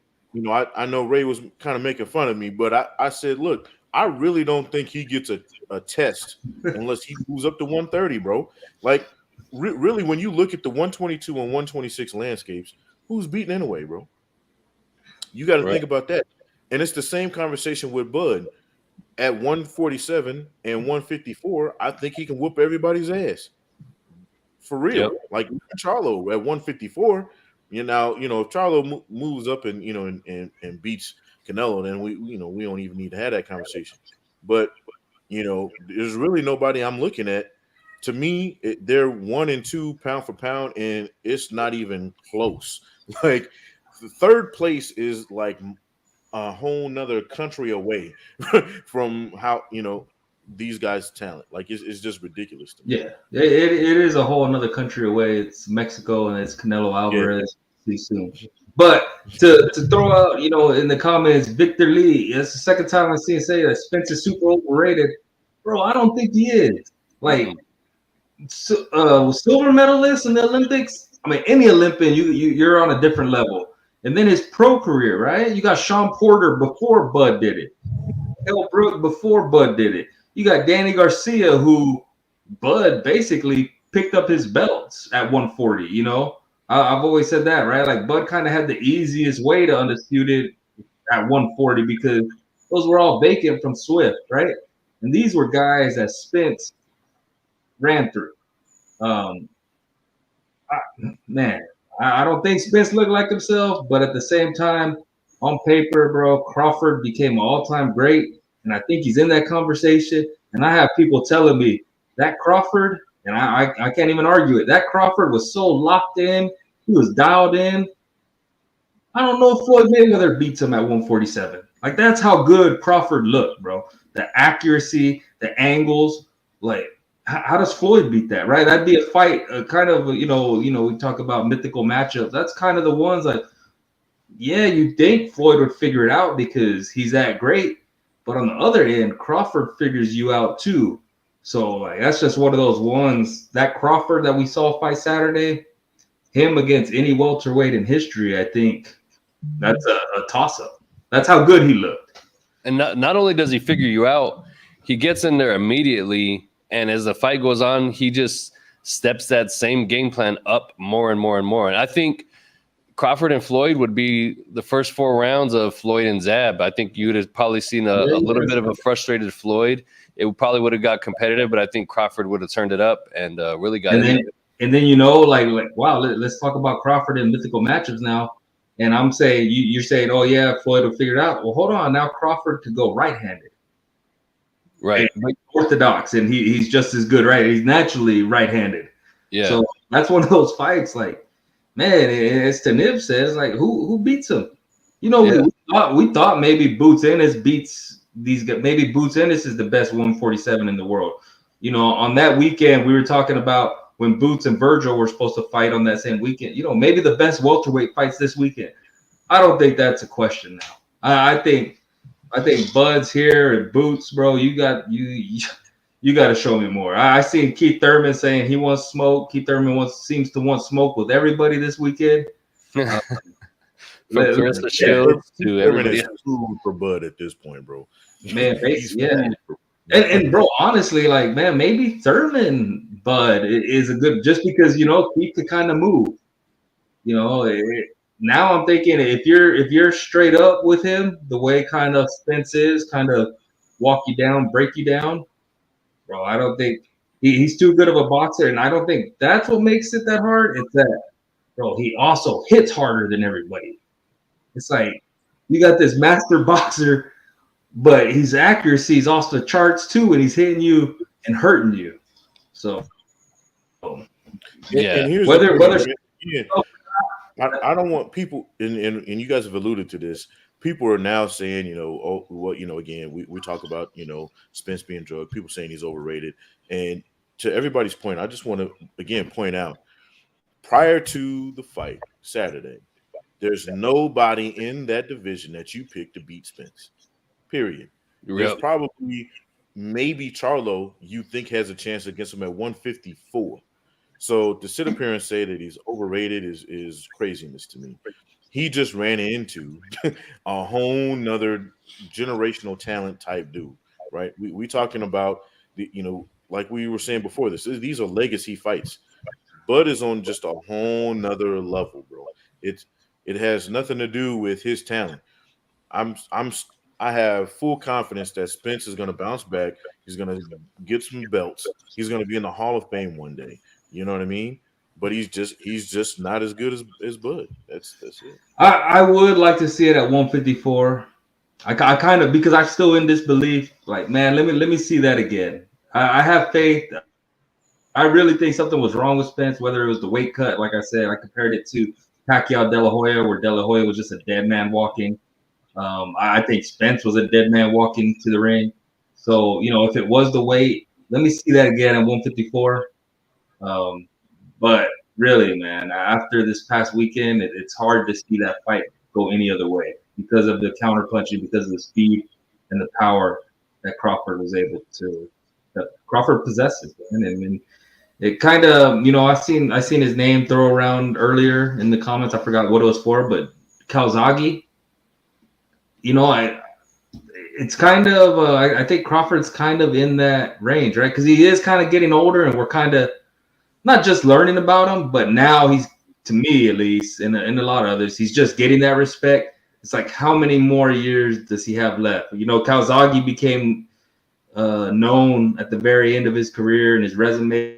I know Ray was kind of making fun of me, but I said, look, I really don't think he gets a test unless he moves up to 130, bro. Like, really, when you look at the 122 and 126 landscapes, who's beating Inoue, bro? You got to think about that. And it's the same conversation with Bud. At 147 and 154, I think he can whoop everybody's ass. For real. Yep. Like Charlo at 154, if Charlo moves up and and beats Canelo, then we don't even need to have that conversation. But there's really nobody I'm looking at. To me, they're 1 and 2 pound for pound, and it's not even close. Like the third place is like a whole nother country away from how these guys' talent. Like it's just ridiculous to me. Yeah, it is a whole another country away. It's Mexico and it's Canelo Alvarez. See soon. But to throw out, in the comments, Victor Lee. It's the second time I've seen say that Spence is super overrated, bro. I don't think he is. Like, silver medalist in the Olympics. I mean, any Olympian, you're on a different level. And then his pro career, right? You got Sean Porter before Bud did it. El Brook before Bud did it. You got Danny Garcia, who Bud basically picked up his belts at 140. I've always said that, right? Like Bud kind of had the easiest way to undisputed at 140 because those were all vacant from Swift, right? And these were guys that Spence ran through. I don't think Spence looked like himself, but at the same time, on paper, bro, Crawford became an all-time great, and I think he's in that conversation. And I have people telling me that Crawford, and I can't even argue it, that Crawford was so locked in, he was dialed in. I don't know if Floyd Mayweather beats him at 147. Like, that's how good Crawford looked, bro. The accuracy, the angles, like, how does Floyd beat that, right? That'd be a fight, kind of, we talk about mythical matchups. That's kind of the ones like, yeah, you think Floyd would figure it out because he's that great. But on the other end, Crawford figures you out too. So like that's just one of those ones. That Crawford that we saw fight Saturday, him against any welterweight in history, I think that's a toss-up. That's how good he looked. And not only does he figure you out, he gets in there immediately And as the fight goes on, he just steps that same game plan up more and more and more. And I think Crawford and Floyd would be the first 4 rounds of Floyd and Zab. I think you would have probably seen a little bit of a frustrated Floyd. It probably would have got competitive, but I think Crawford would have turned it up and really got in. And then, you know, like wow, let's talk about Crawford in mythical matchups now. And I'm saying, you're saying, oh, yeah, Floyd will figure it out. Well, hold on. Now Crawford could go right-handed. Right. Orthodox, and he's just as good, right? He's naturally right-handed. Yeah. So that's one of those fights, like, man, as Tanib says, like, who beats him? You know, we thought maybe Boots Ennis beats these guys. Maybe Boots Ennis is the best 147 in the world. You know, on that weekend, we were talking about when Boots and Virgil were supposed to fight on that same weekend. You know, maybe the best welterweight fights this weekend. I don't think that's a question now. I think Bud's here and Boots, bro. You got to show me more. I seen Keith Thurman saying he wants smoke. Keith Thurman seems to want smoke with everybody this weekend. From Carissa Shields to everybody else. Food for Bud at this point, bro. Man, yeah. And bro, honestly, like, man, maybe Thurman Bud is a good, just because, you know, Keith could kind of move. You know, now I'm thinking if you're straight up with him, the way kind of Spence is, kind of walk you down, break you down, bro, I don't think he's too good of a boxer, and I don't think that's what makes it that hard. It's that, bro, he also hits harder than everybody. It's like you got this master boxer, but his accuracy is off the charts too, and he's hitting you and hurting you. So, yeah. And here's I don't want people, and you guys have alluded to this. People are now saying, you know, oh, what, you know, again, we talk about, you know, Spence being drugged. People saying he's overrated, and to everybody's point, I just want to again point out, prior to the fight Saturday, there's nobody in that division that you picked to beat Spence. Period. There's probably maybe Charlo you think has a chance against him at 154. So to sit up here and say that he's overrated is craziness to me. He just ran into a whole nother generational talent type dude, right? We talking about the, you know, like we were saying before this. These are legacy fights. Bud is on just a whole nother level, bro. It has nothing to do with his talent. I have full confidence that Spence is going to bounce back. He's going to get some belts. He's going to be in the Hall of Fame one day. You know what I mean? But he's just not as good as Bud. That's it. I would like to see it at 154. I kind of, because I'm still in disbelief. Like, man, let me see that again. I have faith. I really think something was wrong with Spence, whether it was the weight cut. Like I said, I compared it to Pacquiao De La Hoya, where De La Hoya was just a dead man walking. I think Spence was a dead man walking to the ring. So, you know, if it was the weight, let me see that again at 154. But really, man, after this past weekend, it's hard to see that fight go any other way because of the counter punching, because of the speed and the power that Crawford was able to. That Crawford possesses, man. I mean, it kind of, you know, I seen his name throw around earlier in the comments. I forgot what it was for, but Calzaghe. You know, it's kind of I think Crawford's kind of in that range, right? Because he is kind of getting older, and we're kind of not just learning about him, but now he's, to me at least, and a lot of others, he's just getting that respect. It's like, how many more years does he have left? You know, Calzaghe became known at the very end of his career, and his resume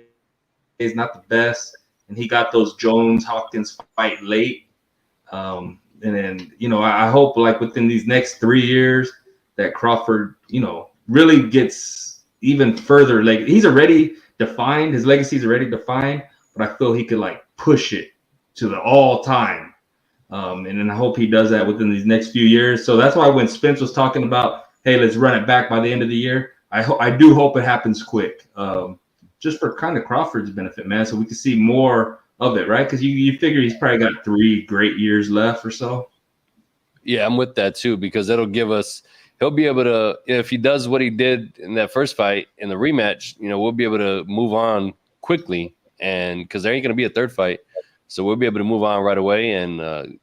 is not the best. And he got those Jones-Hopkins fight late. And then, you know, I hope like within these next 3 years that Crawford, you know, really gets even further. Like, he's already defined, his legacy is already defined, but I feel he could like push it to the all time. And then I hope he does that within these next few years. So that's why when Spence was talking about, hey, let's run it back by the end of the year, I do hope it happens quick. Just for kind of Crawford's benefit, man, so we can see more of it, right? Because you figure he's probably got 3 great years left or so. Yeah, I'm with that too, because that'll give us, he'll be able to, if he does what he did in that first fight in the rematch, you know, we'll be able to move on quickly, and because there ain't going to be a third fight, so we'll be able to move on right away, and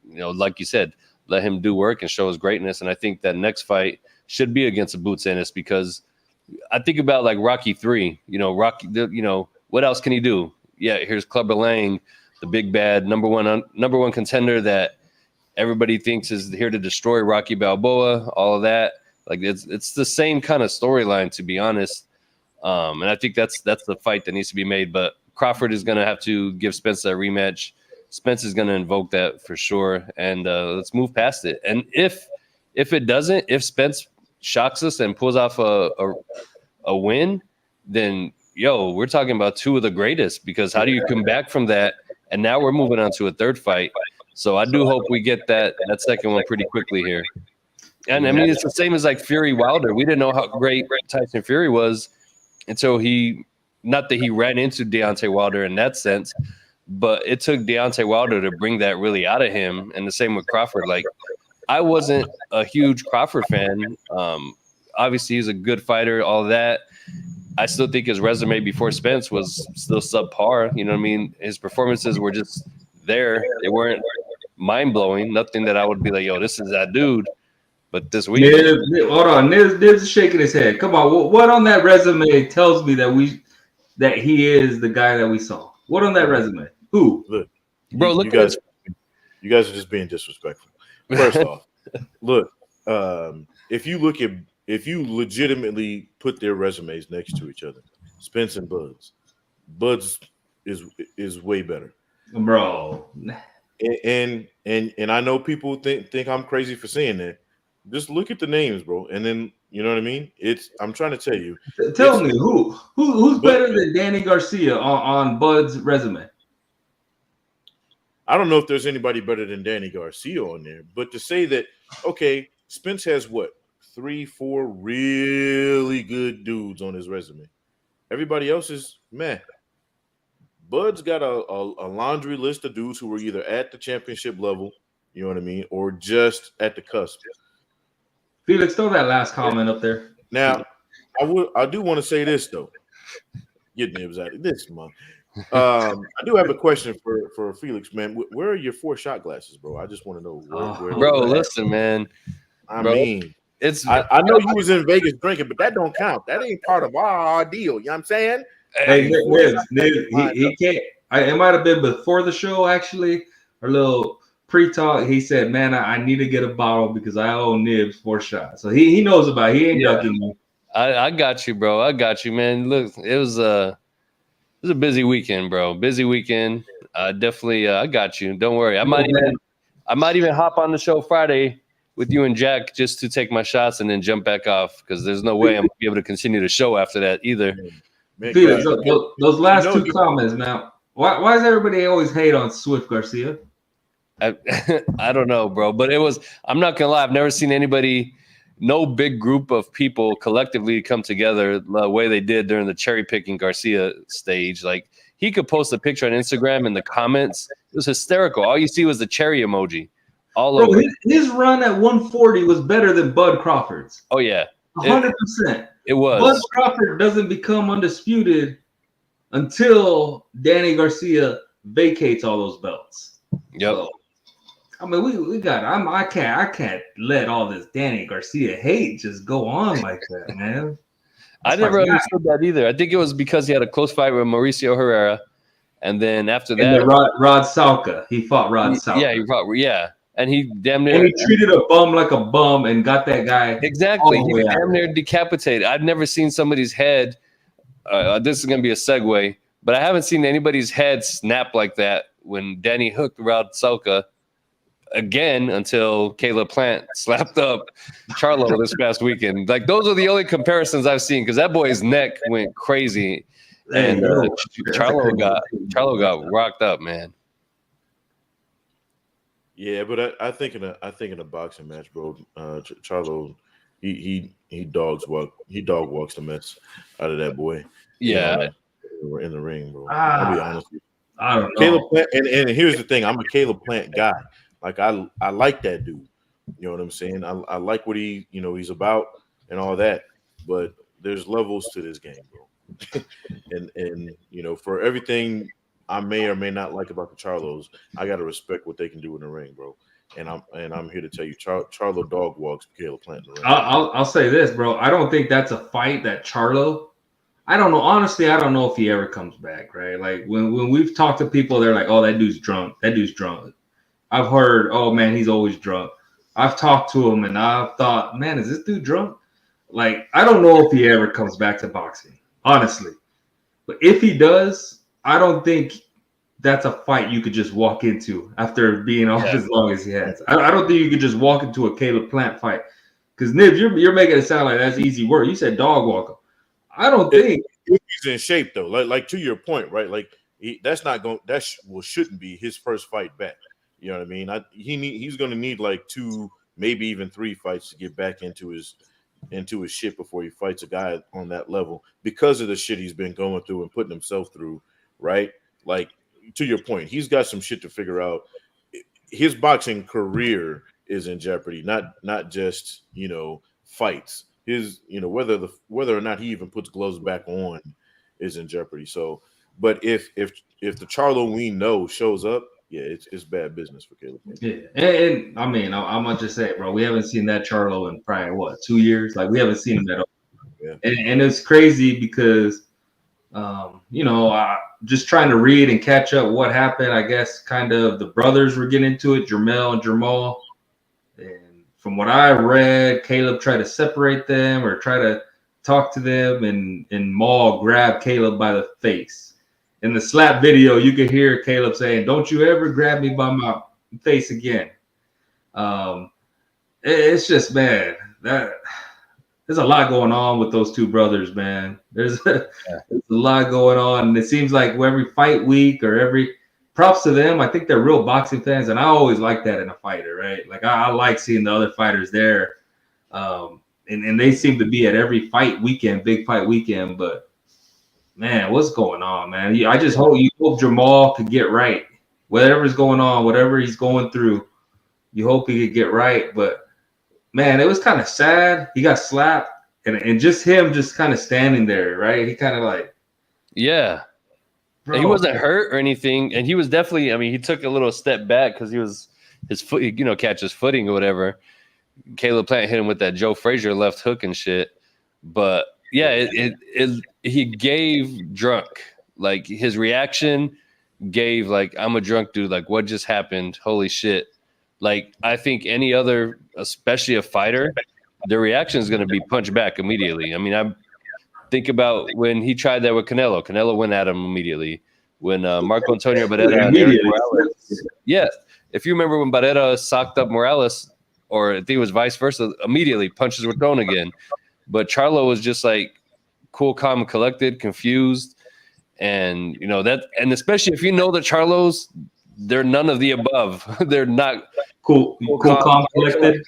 you know, like you said, let him do work and show his greatness. And I think that next fight should be against a Boots Ennis, because I think about like Rocky 3. Rocky. What else can he do? Yeah, here's Clubber Lang, the big bad number one contender that everybody thinks is here to destroy Rocky Balboa. All of that, like it's the same kind of storyline, to be honest. And I think that's the fight that needs to be made. But Crawford is going to have to give Spence a rematch. Spence is going to invoke that for sure, and let's move past it. And if it doesn't, if Spence shocks us and pulls off a win, then we're talking about two of the greatest. Because how do you come back from that? And now we're moving on to a third fight. So I do hope we get that second one pretty quickly here. And I mean, it's the same as like Fury Wilder. We didn't know how great Tyson Fury was until not that he ran into Deontay Wilder in that sense, but it took Deontay Wilder to bring that really out of him. And the same with Crawford. Like, I wasn't a huge Crawford fan. Obviously, he's a good fighter, all that. I still think his resume before Spence was still subpar. You know what I mean? His performances were just there. They weren't mind-blowing. Nothing that I would be like, yo, this is that dude. But this week, hold on, Nibs is shaking his head. Come on, what on that resume tells me that he is the guy that we saw? What on that resume? Who? Look, bro, you guys are just being disrespectful. First off, look, if you legitimately put their resumes next to each other, Spence and Bud's is way better, bro. And I know people think I'm crazy for saying that. Just look at the names, bro, and then you know what I mean. I'm trying to tell you. Tell me who's better than Danny Garcia on Bud's resume? I don't know if there's anybody better than Danny Garcia on there, but to say that, okay, Spence has what, 3-4 really good dudes on his resume. Everybody else is meh. Bud's got a laundry list of dudes who were either at the championship level, you know what I mean, or just at the cusp. Felix, throw that last comment up there. Now, I do want to say this though. Get Nibs out of this month. I do have a question for Felix, man. Where are your 4 shot glasses, bro? I just want to know where bro, listen, man. I mean, I know you was in Vegas drinking, but that don't count. That ain't part of our deal. You know what I'm saying? Hey, Nibs, he can't. It might have been before the show, actually, or a little pre-talk. He said, "Man, I need to get a bottle because I owe Nibs 4 shots." So he knows about it. He ain't ducking me. I got you, bro. I got you, man. Look, it was a busy weekend, bro. Busy weekend. Definitely, I got you. Don't worry. I might even hop on the show Friday with you and Jack just to take my shots and then jump back off because there's no way I'm gonna be able to continue the show after that either. Man, Felix, those last 2 comments, man. Why does everybody always hate on Swift Garcia? I don't know, bro. But I'm not gonna lie, I've never seen no big group of people collectively come together the way they did during the cherry picking Garcia stage. Like, he could post a picture on Instagram and the comments, it was hysterical. All you see was the cherry emoji all over. His run at 140 was better than Bud Crawford's. Oh yeah, 100%. It was. Bud Crawford doesn't become undisputed until Danny Garcia vacates all those belts. Yep. So, I mean, we got. I can't let all this Danny Garcia hate just go on like that, man. I never understood that either. I think it was because he had a close fight with Mauricio Herrera, and then after that, Rod Salka. He fought Rod Salka. Yeah, he fought. Yeah, and he damn near. And he treated a bum like a bum and got that guy exactly. He damn near decapitated. I've never seen somebody's head. This is gonna be a segue, but I haven't seen anybody's head snap like that when Danny hooked Rod Salka again until Caleb Plant slapped up Charlo this past weekend. Like, those are the only comparisons I've seen because that boy's neck went crazy, and Charlo got rocked up, man. Yeah, but I think in a boxing match, bro, Charlo, he dog walks the mess out of that boy. Yeah, in the ring, bro. I'll be honest with you. I don't know. Caleb Plant, and here's the thing, I'm a Caleb Plant guy. Like, I like that dude. You know what I'm saying? I like what he's about and all that. But there's levels to this game, bro. and for everything I may or may not like about the Charlos, I gotta respect what they can do in the ring, bro. And I'm here to tell you, Charlo dog walks Caleb Plant. I'll say this, bro. I don't think that's a fight that Charlo. I don't know. Honestly, I don't know if he ever comes back. Right? Like when we've talked to people, they're like, "Oh, that dude's drunk. That dude's drunk." I've heard, "Oh man, he's always drunk." I've talked to him, and I've thought, "Man, is this dude drunk?" Like I don't know if he ever comes back to boxing, honestly. But if he does, I don't think that's a fight you could just walk into after being off as long as he has. I don't think you could just walk into a Caleb Plant fight. Because Nib, you're making it sound like that's easy work. You said dog walk him. I don't think he's in shape though. Like to your point, right? Like that's not going. Shouldn't be his first fight back. You know what I mean? He's going to need like 2, maybe even 3 fights to get back into his shit before he fights a guy on that level because of the shit he's been going through and putting himself through. Right? Like to your point, he's got some shit to figure out. His boxing career is in jeopardy, not just fights. His whether or not he even puts gloves back on is in jeopardy. So, but if the Charlo we know shows up, yeah, it's bad business for Caleb. Yeah, and I mean, I'm gonna just say, bro, we haven't seen that Charlo in probably 2 years. Like we haven't seen him at all. Yeah. And it's crazy because, just trying to read and catch up what happened. I guess kind of the brothers were getting into it, Jermell and Jamal. And from what I read, Caleb tried to separate them or try to talk to them, and Maul grabbed Caleb by the face. In the slap video, you could hear Caleb saying, "Don't you ever grab me by my face again." It's just, man, there's a lot going on with those two brothers, man. There's a lot going on. And it seems like every fight week or every props to them. I think they're real boxing fans. And I always like that in a fighter, right? Like I like seeing the other fighters there. And they seem to be at every fight weekend, big fight weekend. But man, what's going on, man? I just hope Jamal could get right. Whatever's going on, whatever he's going through, you hope he could get right. But man, it was kind of sad. He got slapped, and just him just kind of standing there, right? He kind of like, yeah. Bro. He wasn't hurt or anything, and he was definitely. I mean, he took a little step back because his foot, catch his footing or whatever. Caleb Plant hit him with that Joe Frazier left hook and shit. But yeah, he gave drunk. Like his reaction gave like, I'm a drunk dude. Like what just happened? Holy shit. Like I think any other, especially a fighter, their reaction is going to be punch back immediately. I mean, I think about when he tried that with Canelo. Canelo went at him immediately. When Marco Antonio Barrera and Eric Morales. Yeah. If you remember when Barrera socked up Morales, or I think it was vice versa, immediately punches were thrown again. But Charlo was just like cool, calm, and collected, confused. And, and especially if you know the Charlos, they're none of the above. They're not cool, calm, collected.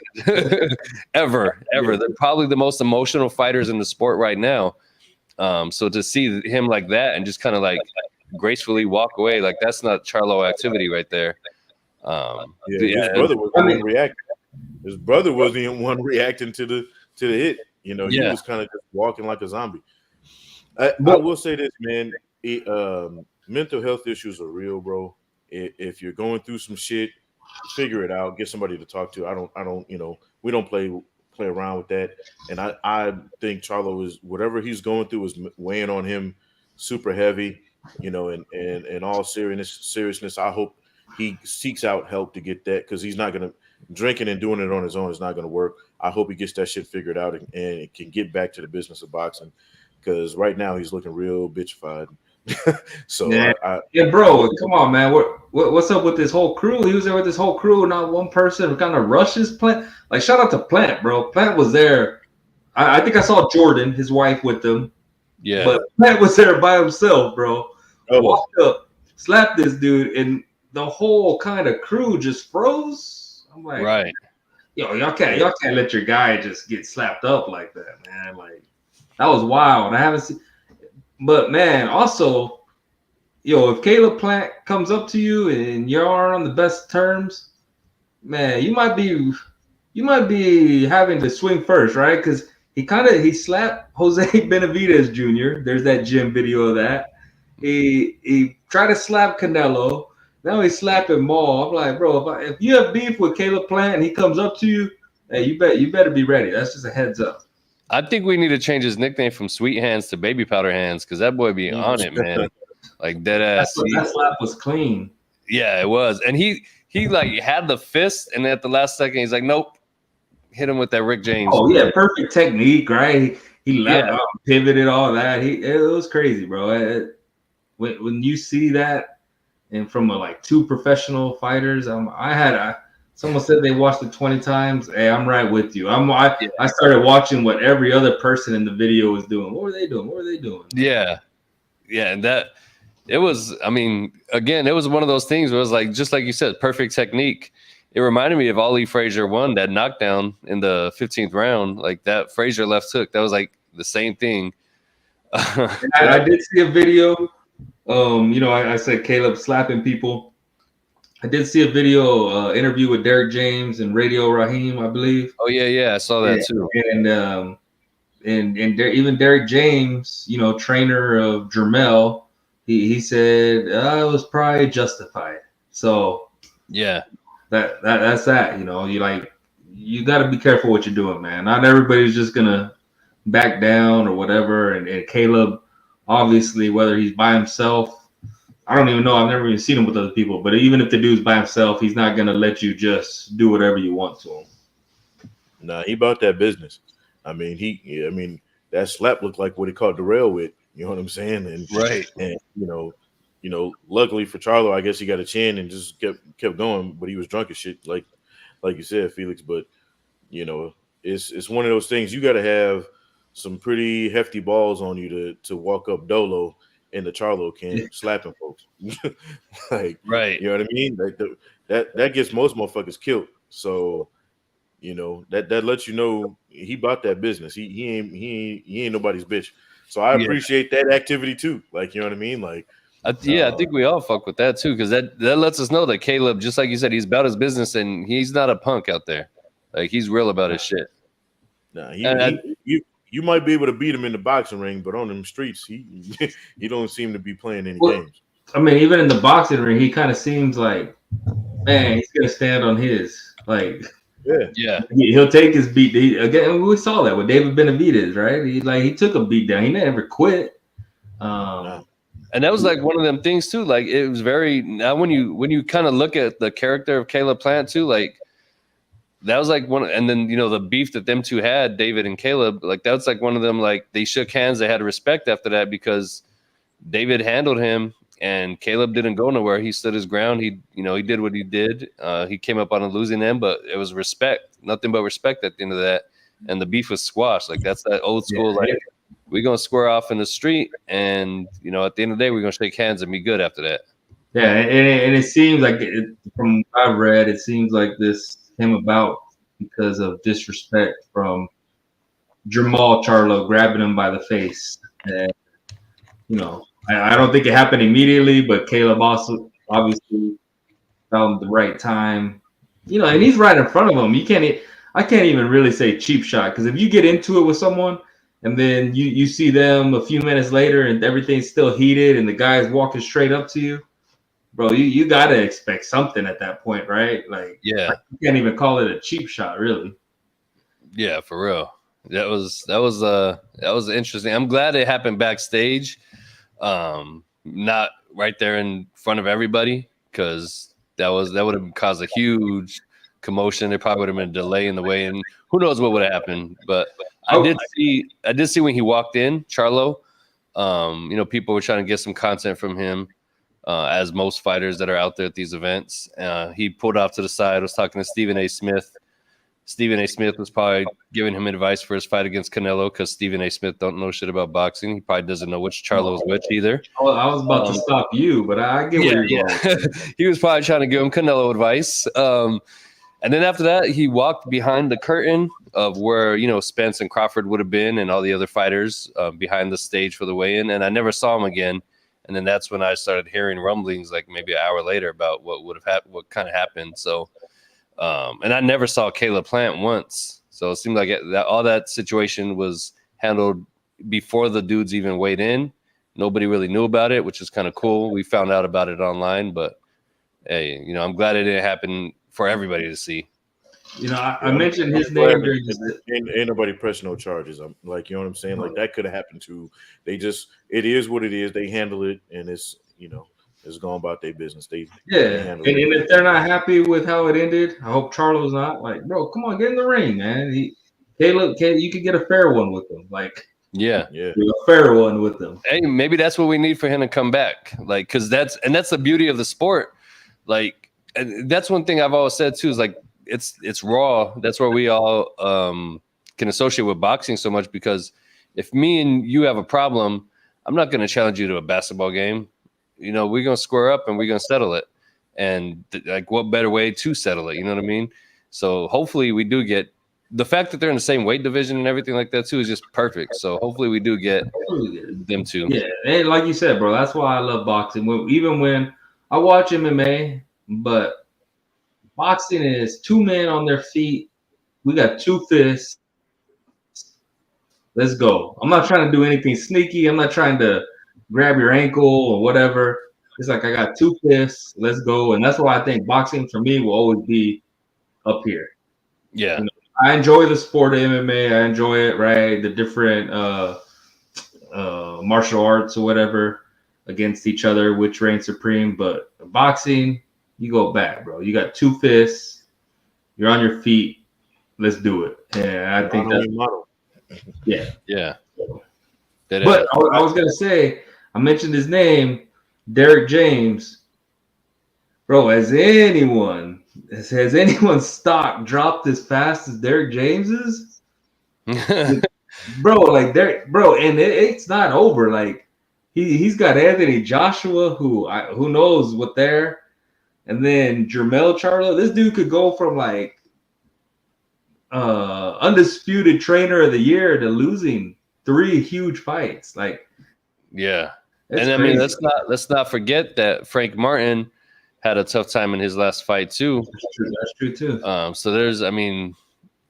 ever. They're probably the most emotional fighters in the sport right now. So to see him like that and just kind of like gracefully walk away, like that's not Charlo activity right there. His brother was reacting. His brother wasn't even one reacting to the hit. He was kind of just walking like a zombie. I will say this, man. Mental health issues are real, bro. If you're going through some shit, figure it out. Get somebody to talk to. I don't. We don't play around with that. And I think Charlo is, whatever he's going through is weighing on him super heavy. And in all seriousness, I hope he seeks out help to get that, because he's not gonna drinking and doing it on his own is not gonna work. I hope he gets that shit figured out and can get back to the business of boxing, because right now he's looking real bitchified. So bro, come on, man. What's up with this whole crew? He was there with this whole crew, not one person who kind of rushes Plant. Like, shout out to Plant, bro. Plant was there. I think I saw Jordan, his wife, with them. Yeah, but Plant was there by himself, bro. Walked up, slapped this dude, and the whole kind of crew just froze. I'm like, right, y'all can't let your guy just get slapped up like that, man. Like, that was wild. I haven't seen. But man, also, if Caleb Plant comes up to you and you aren't on the best terms, man, you might be having to swing first, right? Because he slapped Jose Benavidez Jr. There's that gym video of that. He tried to slap Canelo. Now he's slapping Maul. I'm like, bro, if you have beef with Caleb Plant and he comes up to you, hey, you better be ready. That's just a heads up. I think we need to change his nickname from Sweet Hands to Baby Powder Hands because that boy be on it, man. Like dead ass. That slap was clean. Yeah, it was. And he like had the fist, and at the last second, he's like, nope. Hit him with that Rick James. Oh, yeah, perfect technique, right? He left out, pivoted, all that. It was crazy, bro. When you see that, and from like two professional fighters, someone said they watched it 20 times. Hey, I'm right with you. I started watching what every other person in the video was doing. What were they doing? Yeah, and that it was. I mean, again, it was one of those things where it was like, just like you said, perfect technique. It reminded me of Ali Frazier won that knockdown in the 15th round, like that Frazier left hook. That was like the same thing. I did see a video. I said Caleb slapping people. I did see a video interview with Derek James and Radio Raheem, I believe. Oh yeah, I saw that too. And even Derek James, trainer of Jermel, he said it was probably justified. So yeah, that's that. You got to be careful what you're doing, man. Not everybody's just gonna back down or whatever. And Caleb, obviously, whether he's by himself, I don't even know. I've never even seen him with other people. But even if the dude's by himself, he's not gonna let you just do whatever you want to him. Nah, he about that business. I mean, that slap looked like what he caught Darrell with. You know what I'm saying? And right. And luckily for Charlo, I guess he got a chin and just kept going. But he was drunk as shit, like you said, Felix. But it's one of those things. You got to have some pretty hefty balls on you to walk up Dolo in the Charlo camp slapping folks. Like, right. You know what I mean? Like that gets most motherfuckers killed. So that lets you know he bought that business. He ain't nobody's bitch. So I appreciate that activity too. Like, you know what I mean? Like, I think we all fuck with that too, because that lets us know that Caleb, just like you said, he's about his business and he's not a punk out there. Like, he's real about his shit. Nah, you might be able to beat him in the boxing ring, but on them streets, he don't seem to be playing any games. I mean, even in the boxing ring, he kind of seems like, man, he's gonna stand on his. Like, yeah, he'll take his beat. Again, we saw that with David Benavidez, right? He took a beat down. He never quit. And that was like one of them things too. Like, it was very, now when you kind of look at the character of Caleb Plant too, like, that was like one, and then the beef that them two had, David and Caleb, like that was like one of them. Like, they shook hands, they had respect after that because David handled him and Caleb didn't go nowhere. He stood his ground. He did what he did. He came up on a losing end, but it was respect, nothing but respect at the end of that. And the beef was squashed. Like, that's that old school. Like, we're gonna square off in the street, and at the end of the day, we're gonna shake hands and be good after that. Yeah, and it seems like from what I've read, it seems like this came about because of disrespect from Jamal Charlo grabbing him by the face. And I don't think it happened immediately, but Caleb also obviously found the right time. And he's right in front of him. I can't even really say cheap shot, because if you get into it with someone and then you see them a few minutes later and everything's still heated and the guy's walking straight up to you, bro, you got to expect something at that point, right? Like, yeah, you can't even call it a cheap shot, really. Yeah, for real. That was interesting. I'm glad it happened backstage, not right there in front of everybody, because that would have caused a huge commotion. There probably would have been a delay in the way, and who knows what would have happened. But I did see when he walked in, Charlo. People were trying to get some content from him. As most fighters that are out there at these events. He pulled off to the side, was talking to Stephen A. Smith. Stephen A. Smith was probably giving him advice for his fight against Canelo, because Stephen A. Smith don't know shit about boxing. He probably doesn't know which Charlo's which either. I was about to stop you, but I get where you're going. He was probably trying to give him Canelo advice. And then after that, he walked behind the curtain of where, Spence and Crawford would have been and all the other fighters behind the stage for the weigh-in. And I never saw him again. And then that's when I started hearing rumblings, like maybe an hour later, about what would have happened, what kind of happened. So, and I never saw Caleb Plant once. So it seemed like all that situation was handled before the dudes even weighed in. Nobody really knew about it, which is kind of cool. We found out about it online, but hey, you know, I'm glad it didn't happen for everybody to see. You know, I I'm mentioned his glad name during ain't nobody pressing no charges. I'm like, you know what I'm saying? Like that could have happened too. It is what it is. They handle it, and it's it's going about their business. They handle and it. if they're not happy with how it ended, I hope Charlo's not. Like, bro, come on, get in the ring, man. Caleb, you could get a fair one with him. Like, Yeah. Yeah. a fair one with them. Hey, maybe that's what we need for him to come back. Like, because that's the beauty of the sport. Like, and that's one thing I've always said too is like it's raw. That's where we all can associate with boxing so much, because if me and you have a problem, I'm not going to challenge you to a basketball game. You know, we're going to square up and we're going to settle it. And like, what better way to settle it? You know what I mean? So hopefully we do get the fact that they're in the same weight division and everything like that too is just perfect. So hopefully we do get them too. Yeah, and like you said, bro, that's why I love boxing. Even when I watch MMA, but boxing is two men on their feet. We got two fists. Let's go. I'm not trying to do anything sneaky. I'm not trying to grab your ankle or whatever. It's like I got two fists. Let's go. And that's why I think boxing for me will always be up here. Yeah. You know, I enjoy the sport of MMA. I enjoy it, right? The different martial arts or whatever against each other, which reigns supreme. But boxing, you go back, bro. You got two fists. You're on your feet. Let's do it. And I think that's model. yeah. But I was gonna say, I mentioned his name, Derek James. Bro, has anyone's stock dropped as fast as Derek James's? Bro, like and it's not over. Like he's got Anthony Joshua, who knows what they're, and then Jermell Charlo. This dude could go from like undisputed trainer of the year to losing 3 huge fights. Like, yeah. And crazy. I mean, let's not forget that Frank Martin had a tough time in his last fight too. That's true too. So there's, I mean,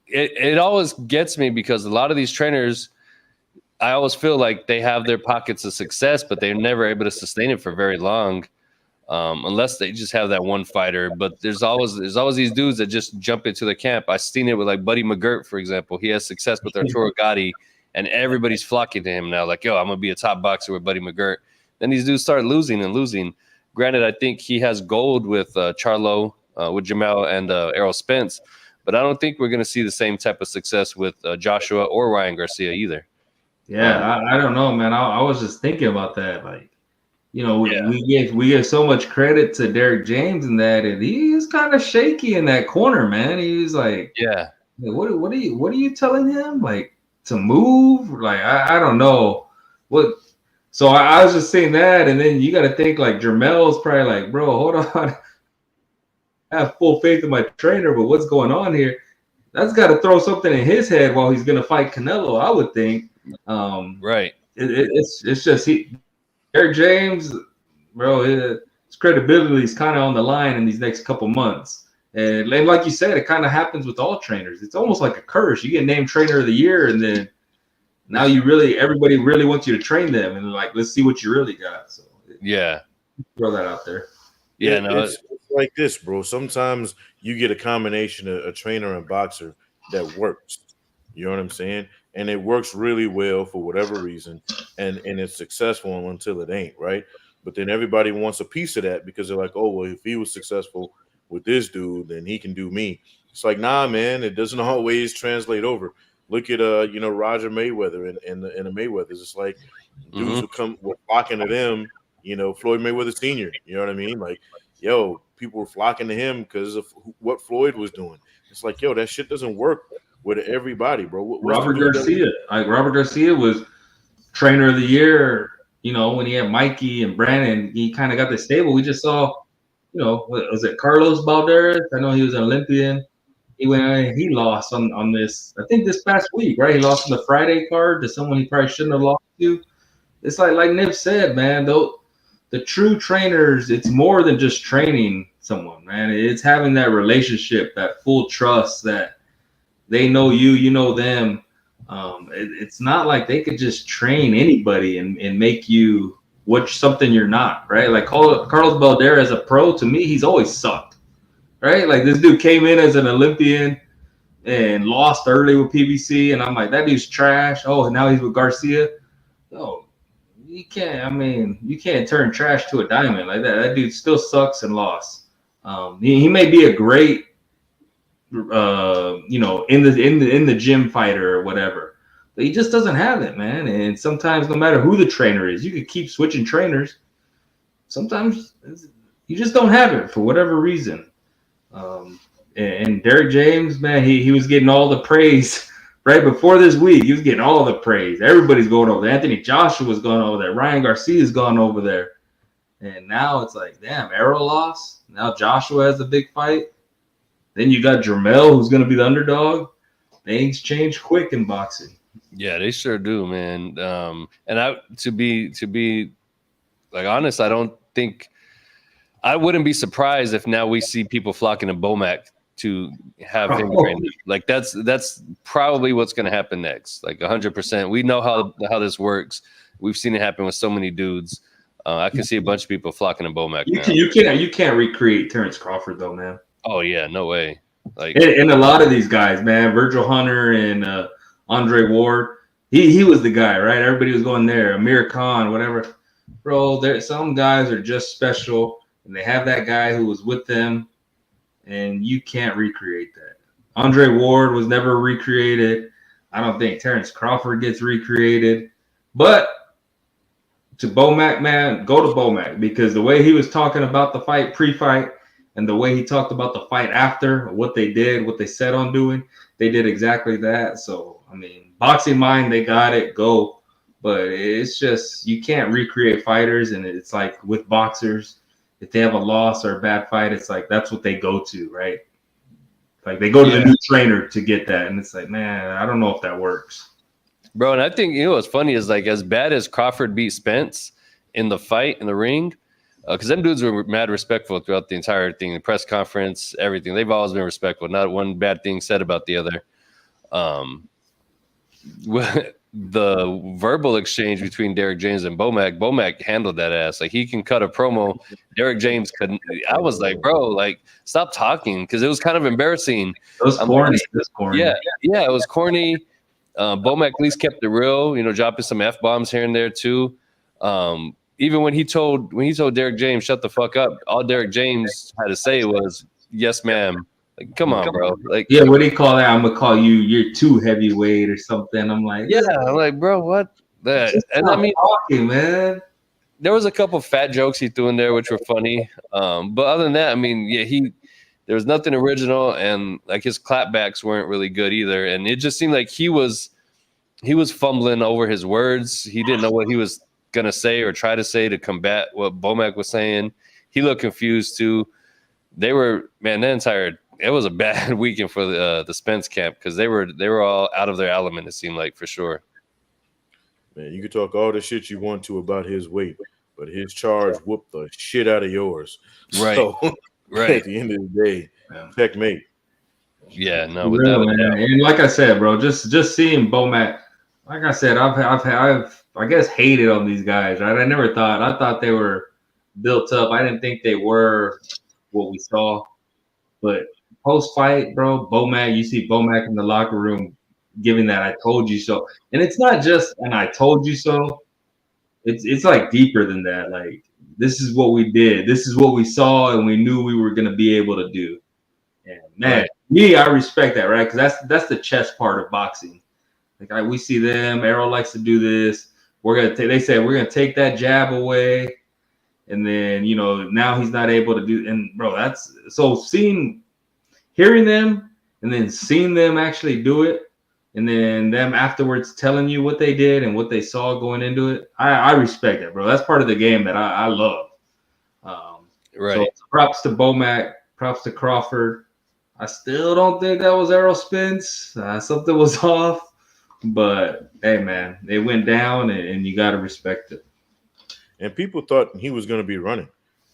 it always gets me because a lot of these trainers, I always feel like they have their pockets of success, but they're never able to sustain it for very long, unless they just have that one fighter. But there's always these dudes that just jump into the camp. I've seen it with like Buddy McGirt, for example. He has success with Arturo Gatti, and everybody's flocking to him now. Like, yo, I'm gonna be a top boxer with Buddy McGirt. Then these dudes start losing and losing. Granted, I think he has gold with Charlo, with Jamel and Errol Spence, but I don't think we're going to see the same type of success with Joshua or Ryan Garcia either. Yeah, I don't know, man. I was just thinking about that. Like, you know, we give so much credit to Derek James in that, and he's kind of shaky in that corner, man. He's like, yeah, what are you telling him? Like, to move? Like, I don't know what. So I was just saying that, and then you got to think like Jermel's probably like, bro, hold on. I have full faith in my trainer, but what's going on here? That's got to throw something in his head while he's going to fight Canelo, I would think. Right. It's just Derek James, bro. His credibility is kind of on the line in these next couple months, and like you said, it kind of happens with all trainers. It's almost like a curse. You get named trainer of the year, and then now everybody really wants you to train them, and like, let's see what you really got. So yeah, throw that out there. Yeah, no, it's like this, bro. Sometimes you get a combination of a trainer and boxer that works. You know what I'm saying? And it works really well for whatever reason, and it's successful until it ain't, right? But then everybody wants a piece of that because they're like, oh, well, if he was successful with this dude, then he can do me. It's like, nah, man, it doesn't always translate over. Look at Roger Mayweather and the Mayweathers. It's like dudes were flocking to them. Floyd Mayweather Sr. You know what I mean? Like, yo, people were flocking to him because of what Floyd was doing. It's like, yo, that shit doesn't work with everybody, bro. Robert Garcia was trainer of the year. When he had Mikey and Brandon, he kind of got the stable. We just saw, was it Carlos Balderas? I know he was an Olympian. He lost on this, I think this past week, right? He lost on the Friday card to someone he probably shouldn't have lost to. It's like Nip said, man, though, the true trainers, it's more than just training someone, man. It's having that relationship, that full trust that they know you know them. It's not like they could just train anybody and make you something you're not, right? Like Carlos Baldera as a pro, to me, he's always sucked, right? Like this dude came in as an Olympian and lost early with PBC, and I'm like, that dude's trash. Oh, and now he's with Garcia. No, you can't. I mean, you can't turn trash to a diamond like that. That dude still sucks and lost. He may be a great, in the gym fighter or whatever, but he just doesn't have it, man. And sometimes, no matter who the trainer is, you could keep switching trainers. Sometimes you just don't have it for whatever reason. And Derek James, man, he was getting all the praise right before this week. He was getting all the praise. Everybody's going over there. Anthony Joshua's going over there. Ryan Garcia's gone over there. And now it's like, damn, Errol lost. Now Joshua has a big fight. Then you got Jermell, who's going to be the underdog. Things change quick in boxing. Yeah, they sure do, man. And to be like honest, I don't think I wouldn't be surprised if now we see people flocking to Bomac to have him train. Like that's probably what's going to happen next. Like 100%. We know how this works. We've seen it happen with so many dudes. I can see a bunch of people flocking to Bomac. You can't recreate Terence Crawford though, man. Oh yeah, no way. Like and a lot of these guys, man, Virgil Hunter and Andre Ward, he was the guy, right? Everybody was going there. Amir Khan, whatever. Bro, some guys are just special, and they have that guy who was with them, and you can't recreate that. Andre Ward was never recreated. I don't think Terence Crawford gets recreated. But to Bomac, man, go to Bomac, because the way he was talking about the fight pre-fight and the way he talked about the fight after, what they did, what they said on doing, they did exactly that. So, I mean, boxing mind, they got it, go. But it's just, you can't recreate fighters, and it's like with boxers, if they have a loss or a bad fight, it's like that's what they go to, right? Like they go to the new trainer to get that, and it's like, man, I don't know if that works. Bro, and I think, what's funny is, like, as bad as Crawford beat Spence in the fight, in the ring, because them dudes were mad respectful throughout the entire thing, the press conference, everything. They've always been respectful. Not one bad thing said about the other. The verbal exchange between Derek James and Bomac handled that ass. Like, he can cut a promo. Derek James couldn't. I was like, bro, like, stop talking, because it was kind of embarrassing. It was corny. Yeah, it was corny. Bomac at least kept it real, dropping some F-bombs here and there too. Even when he told Derek James, shut the fuck up, all Derek James had to say was, yes, ma'am. Like, come on, bro. Like, yeah, what do you call that? I'm gonna call you, you're too heavyweight or something. I'm like, yeah, I'm like, bro, what? That, and I mean, talking, man. There was a couple fat jokes he threw in there which were funny. But other than that, I mean, yeah, there was nothing original, and like his clapbacks weren't really good either. And it just seemed like he was fumbling over his words. He didn't know what he was gonna say or try to say to combat what Bomac was saying. He looked confused too. They were, man, it was a bad weekend for the Spence camp, because they were all out of their element, it seemed like, for sure. Man, you can talk all the shit you want to about his weight, but his charge whooped the shit out of yours. Right. So, right. At the end of the day, checkmate. Yeah, no, without a doubt. And like I said, bro, just seeing Bomac, like I said, I've I guess hated on these guys, right? I thought they were built up. I didn't think they were what we saw. But post-fight, bro, you see Bomac in the locker room giving that "I told you so," and it's not just an "I told you so." It's like deeper than that. Like, this is what we did, this is what we saw, and we knew we were gonna be able to do. And man, I respect that, right? Because that's the chess part of boxing. Like, we see them. Errol likes to do this. They said we're gonna take that jab away. And then, now he's not able to do. And bro, that's so hearing them and then seeing them actually do it, and then them afterwards telling you what they did and what they saw going into it. I respect that, bro. That's part of the game that I love. Right. So props to Bomac, props to Crawford. I still don't think that was Errol Spence. Something was off, but hey, man, they went down, and you got to respect it. And people thought he was going to be running.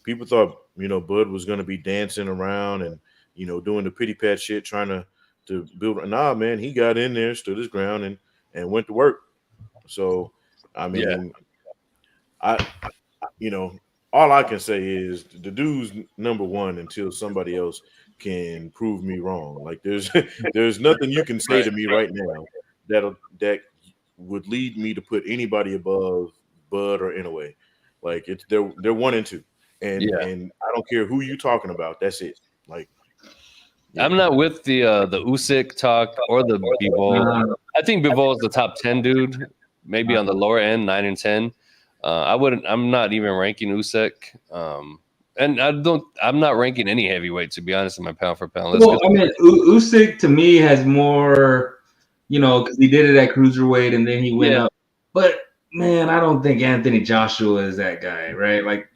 People thought, Bud was going to be dancing around and, doing the pity pat shit, trying to build. Nah, man, he got in there, stood his ground, and went to work. So, I mean, you know, all I can say is the dude's number one until somebody else can prove me wrong. Like there's there's nothing you can say to me right now that would lead me to put anybody above Bud or Inoue. Like it's they're one and two, and I don't care who you talking about. That's it. Like yeah. I'm not with the Usyk talk or the Bivol. I think Bivol is the top 10 dude, maybe on the lower end, 9 and 10. I'm not even ranking Usyk. And I'm not ranking any heavyweight, to be honest, in my pound for pound list. Well, I mean, Usyk to me has more, because he did it at cruiserweight and then he went up. But man, I don't think Anthony Joshua is that guy, right? Like,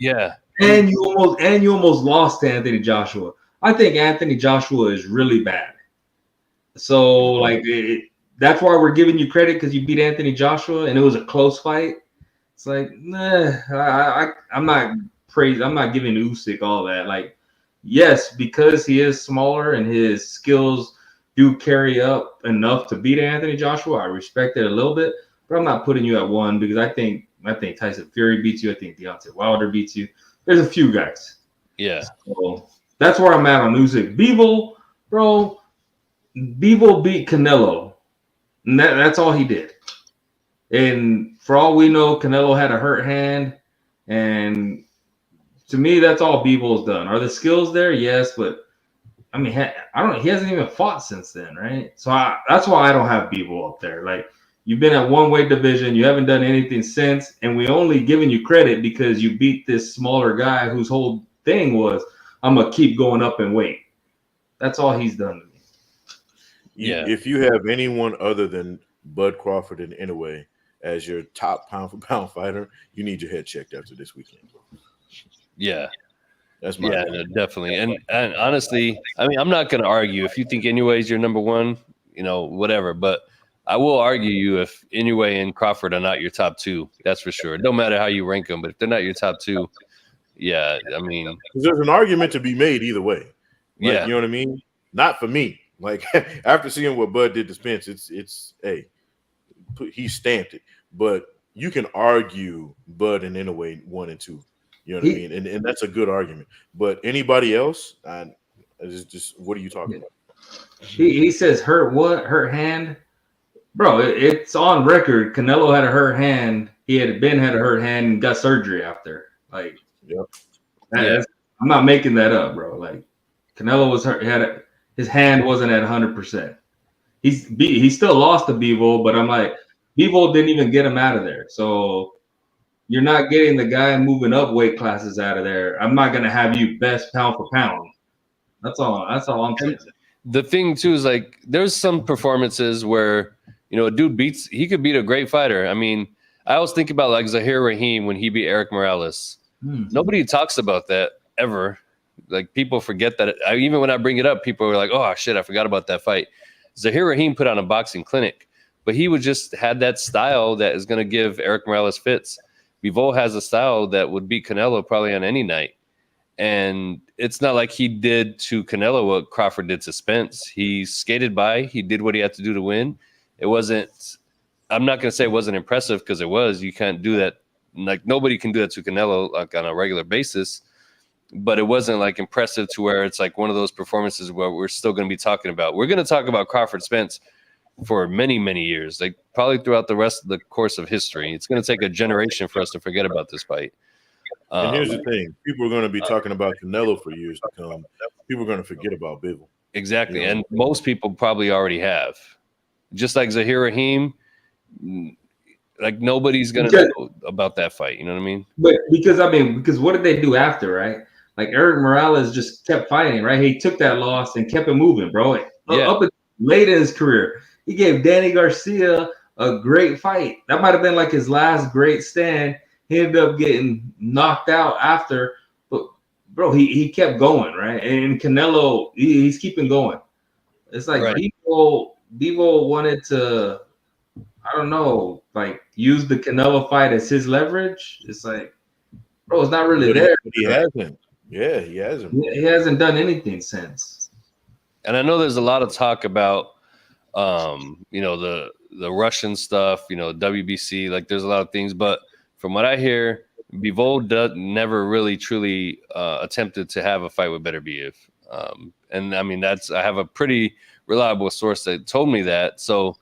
and you almost lost to Anthony Joshua. I think Anthony Joshua is really bad. So like, that's why we're giving you credit because you beat Anthony Joshua and it was a close fight. It's like, I'm not praising. I'm not giving Usyk all that. Like, yes, because he is smaller and his skills do carry up enough to beat Anthony Joshua. I respect it a little bit, but I'm not putting you at one because I think Tyson Fury beats you. I think Deontay Wilder beats you. There's a few guys. Yeah. So that's where I'm at on Usyk. Bivol, bro. Bivol beat Canelo. And that's all he did. And for all we know, Canelo had a hurt hand. And to me, that's all Bivol's done. Are the skills there? Yes, but I mean, I don't know. He hasn't even fought since then, right? So that's why I don't have Bivol up there. Like, you've been at one weight division. You haven't done anything since. And we only giving you credit because you beat this smaller guy whose whole thing was, I'm going to keep going up in weight. That's all he's done to me. Yeah. If you have anyone other than Bud Crawford and Inoue as your top pound for pound fighter, you need your head checked after this weekend. Yeah. That's my opinion. Definitely. And honestly, I mean, I'm not going to argue if you think Inoue is your number one, whatever, but I will argue you if Inoue and Crawford are not your top two. That's for sure. No matter how you rank them, but if they're not your top two, I mean, there's an argument to be made either way. Like, you know what I mean? Not for me. Like, after seeing what Bud did to Spence, it's he stamped it. But you can argue Bud and Inoue 1 and 2. You know what I mean? And that's a good argument. But anybody else, just what are you talking about? He says hurt what? Hurt hand? Bro, it's on record. Canelo had a hurt hand. He had a hurt hand and got surgery after. Like, I'm not making that up, bro. Like, Canelo was hurt. His hand wasn't at 100%. He still lost to Bivol, but I'm like, Bivol didn't even get him out of there. So you're not getting the guy moving up weight classes out of there. I'm not gonna have you best pound for pound. That's all I'm saying. The thing too is, like, there's some performances where a dude he could beat a great fighter. I mean, I always think about like Zahir Rahim when he beat Eric Morales. Nobody talks about that ever. Like, people forget that. Even when I bring it up, people are like, "Oh shit, I forgot about that fight." Zahir Rahim put on a boxing clinic, but he would just had that style that is going to give Eric Morales fits. Bivol has a style that would beat Canelo probably on any night. And it's not like he did to Canelo what Crawford did to Spence. He skated by. He did what he had to do to win. It wasn't – I'm not going to say it wasn't impressive because it was. You can't do that. Like, nobody can do that to Canelo like on a regular basis. But it wasn't like impressive to where it's like one of those performances where we're still going to be talking about. We're going to talk about Crawford Spence for many, many years, like probably throughout the rest of the course of history. It's going to take a generation for us to forget about this fight. And here's the thing. People are going to be talking about Canelo for years to come. People are going to forget about Bivol. Exactly. And most people probably already have. Just like Zahir Rahim, like nobody's going to know about that fight. You know what I mean? But because what did they do after, right? Like, Eric Morales just kept fighting, right? He took that loss and kept it moving, bro. Up late in his career, he gave Danny Garcia a great fight. That might have been like his last great stand. He ended up getting knocked out after, but bro, he kept going, right? And Canelo, he's keeping going. It's like Bivol wanted to, I don't know, like use the Canelo fight as his leverage. It's like, bro, it's not really there. He hasn't. Yeah, he hasn't. He hasn't done anything since. And I know there's a lot of talk about, the Russian stuff, WBC. Like, there's a lot of things, but from what I hear, Bivol never really truly attempted to have a fight with Beterbiev. And I mean, I have a pretty reliable source that told me that. So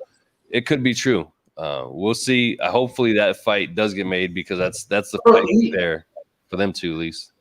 it could be true. We'll see. Hopefully that fight does get made because that's the fight there for them two, at least.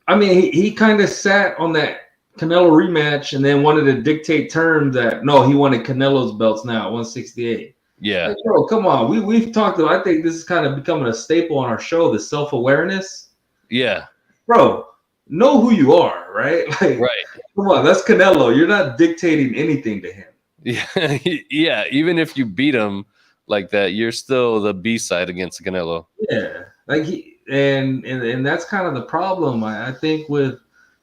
I mean, he kind of sat on that Canelo rematch and then wanted to dictate terms that no, he wanted Canelo's belts now at 168. Yeah. Like, bro, come on. We've talked about, I think this is kind of becoming a staple on our show, the self-awareness. Yeah. Bro, know who you are, right? Like, right. Come on, that's Canelo. You're not dictating anything to him. Yeah. Yeah. Even if you beat him like that, you're still the B-side against Canelo. Yeah. Like and that's kind of the problem, I think, with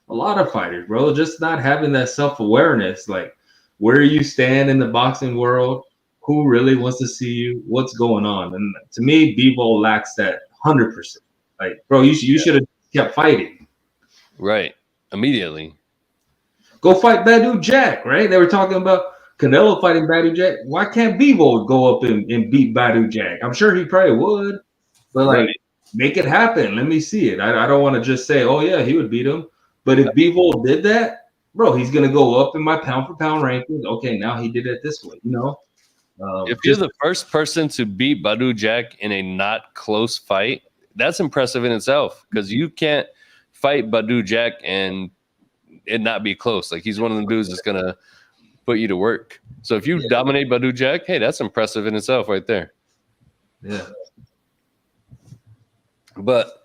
a lot of fighters, bro. Just not having that self-awareness, like where you stand in the boxing world, who really wants to see you, what's going on. And to me, Bivol lacks that 100%. Like, bro, you should have kept fighting. Right. Immediately. Go fight Badu Jack, right? They were talking about Canelo fighting Badu Jack. Why can't Bivol go up and beat Badu Jack? I'm sure he probably would. But like, make it happen. Let me see it. I don't want to just say, oh yeah, he would beat him. But if Bivol did that, bro, he's gonna go up in my pound for pound rankings. Okay, now he did it this way, you know. If you're the first person to beat Badu Jack in a not close fight, that's impressive in itself because you can't fight Badu Jack and it not be close. Like he's one of the dudes that's gonna put you to work. So if you dominate Badu Jack, hey, that's impressive in itself right there. Yeah. But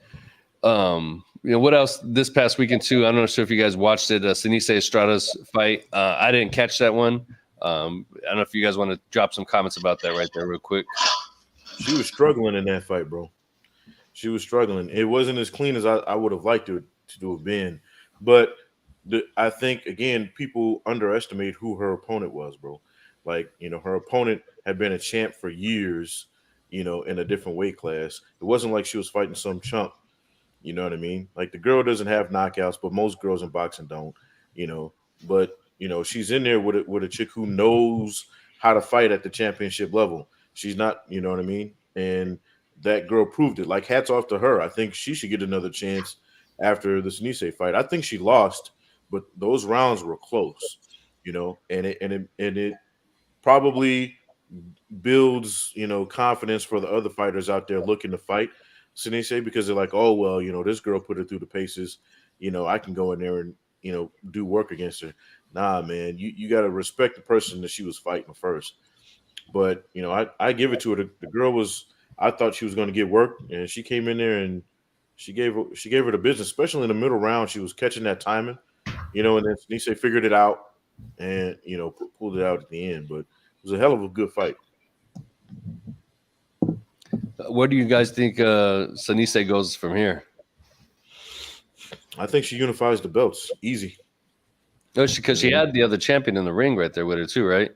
what else this past weekend too? I'm not sure if you guys watched it. Sinise Estrada's fight. I didn't catch that one. I don't know if you guys want to drop some comments about that right there real quick. She was struggling in that fight, bro. She was struggling. It wasn't as clean as I would have liked it to have been. But I think, again, people underestimate who her opponent was, bro. Like, her opponent had been a champ for years, in a different weight class. It wasn't like she was fighting some chump. You know what I mean? Like, the girl doesn't have knockouts, but most girls in boxing don't, But, she's in there with a chick who knows how to fight at the championship level. She's not, you know what I mean? And that girl proved it. Like, hats off to her. I think she should get another chance after the Sinise fight. I think she lost, but those rounds were close, and it probably builds, confidence for the other fighters out there looking to fight Sinise because they're like, oh, well, this girl put her through the paces. I can go in there and, do work against her. Nah, man, you got to respect the person that she was fighting first. But, I give it to her. The girl I thought she was going to get work, and she came in there and she gave her the business, especially in the middle round. She was catching that timing, and then Sinise figured it out and, pulled it out at the end. But it was a hell of a good fight. Where do you guys think Sinise goes from here? I think she unifies the belts. Easy. No, because she had the other champion in the ring right there with her too, right?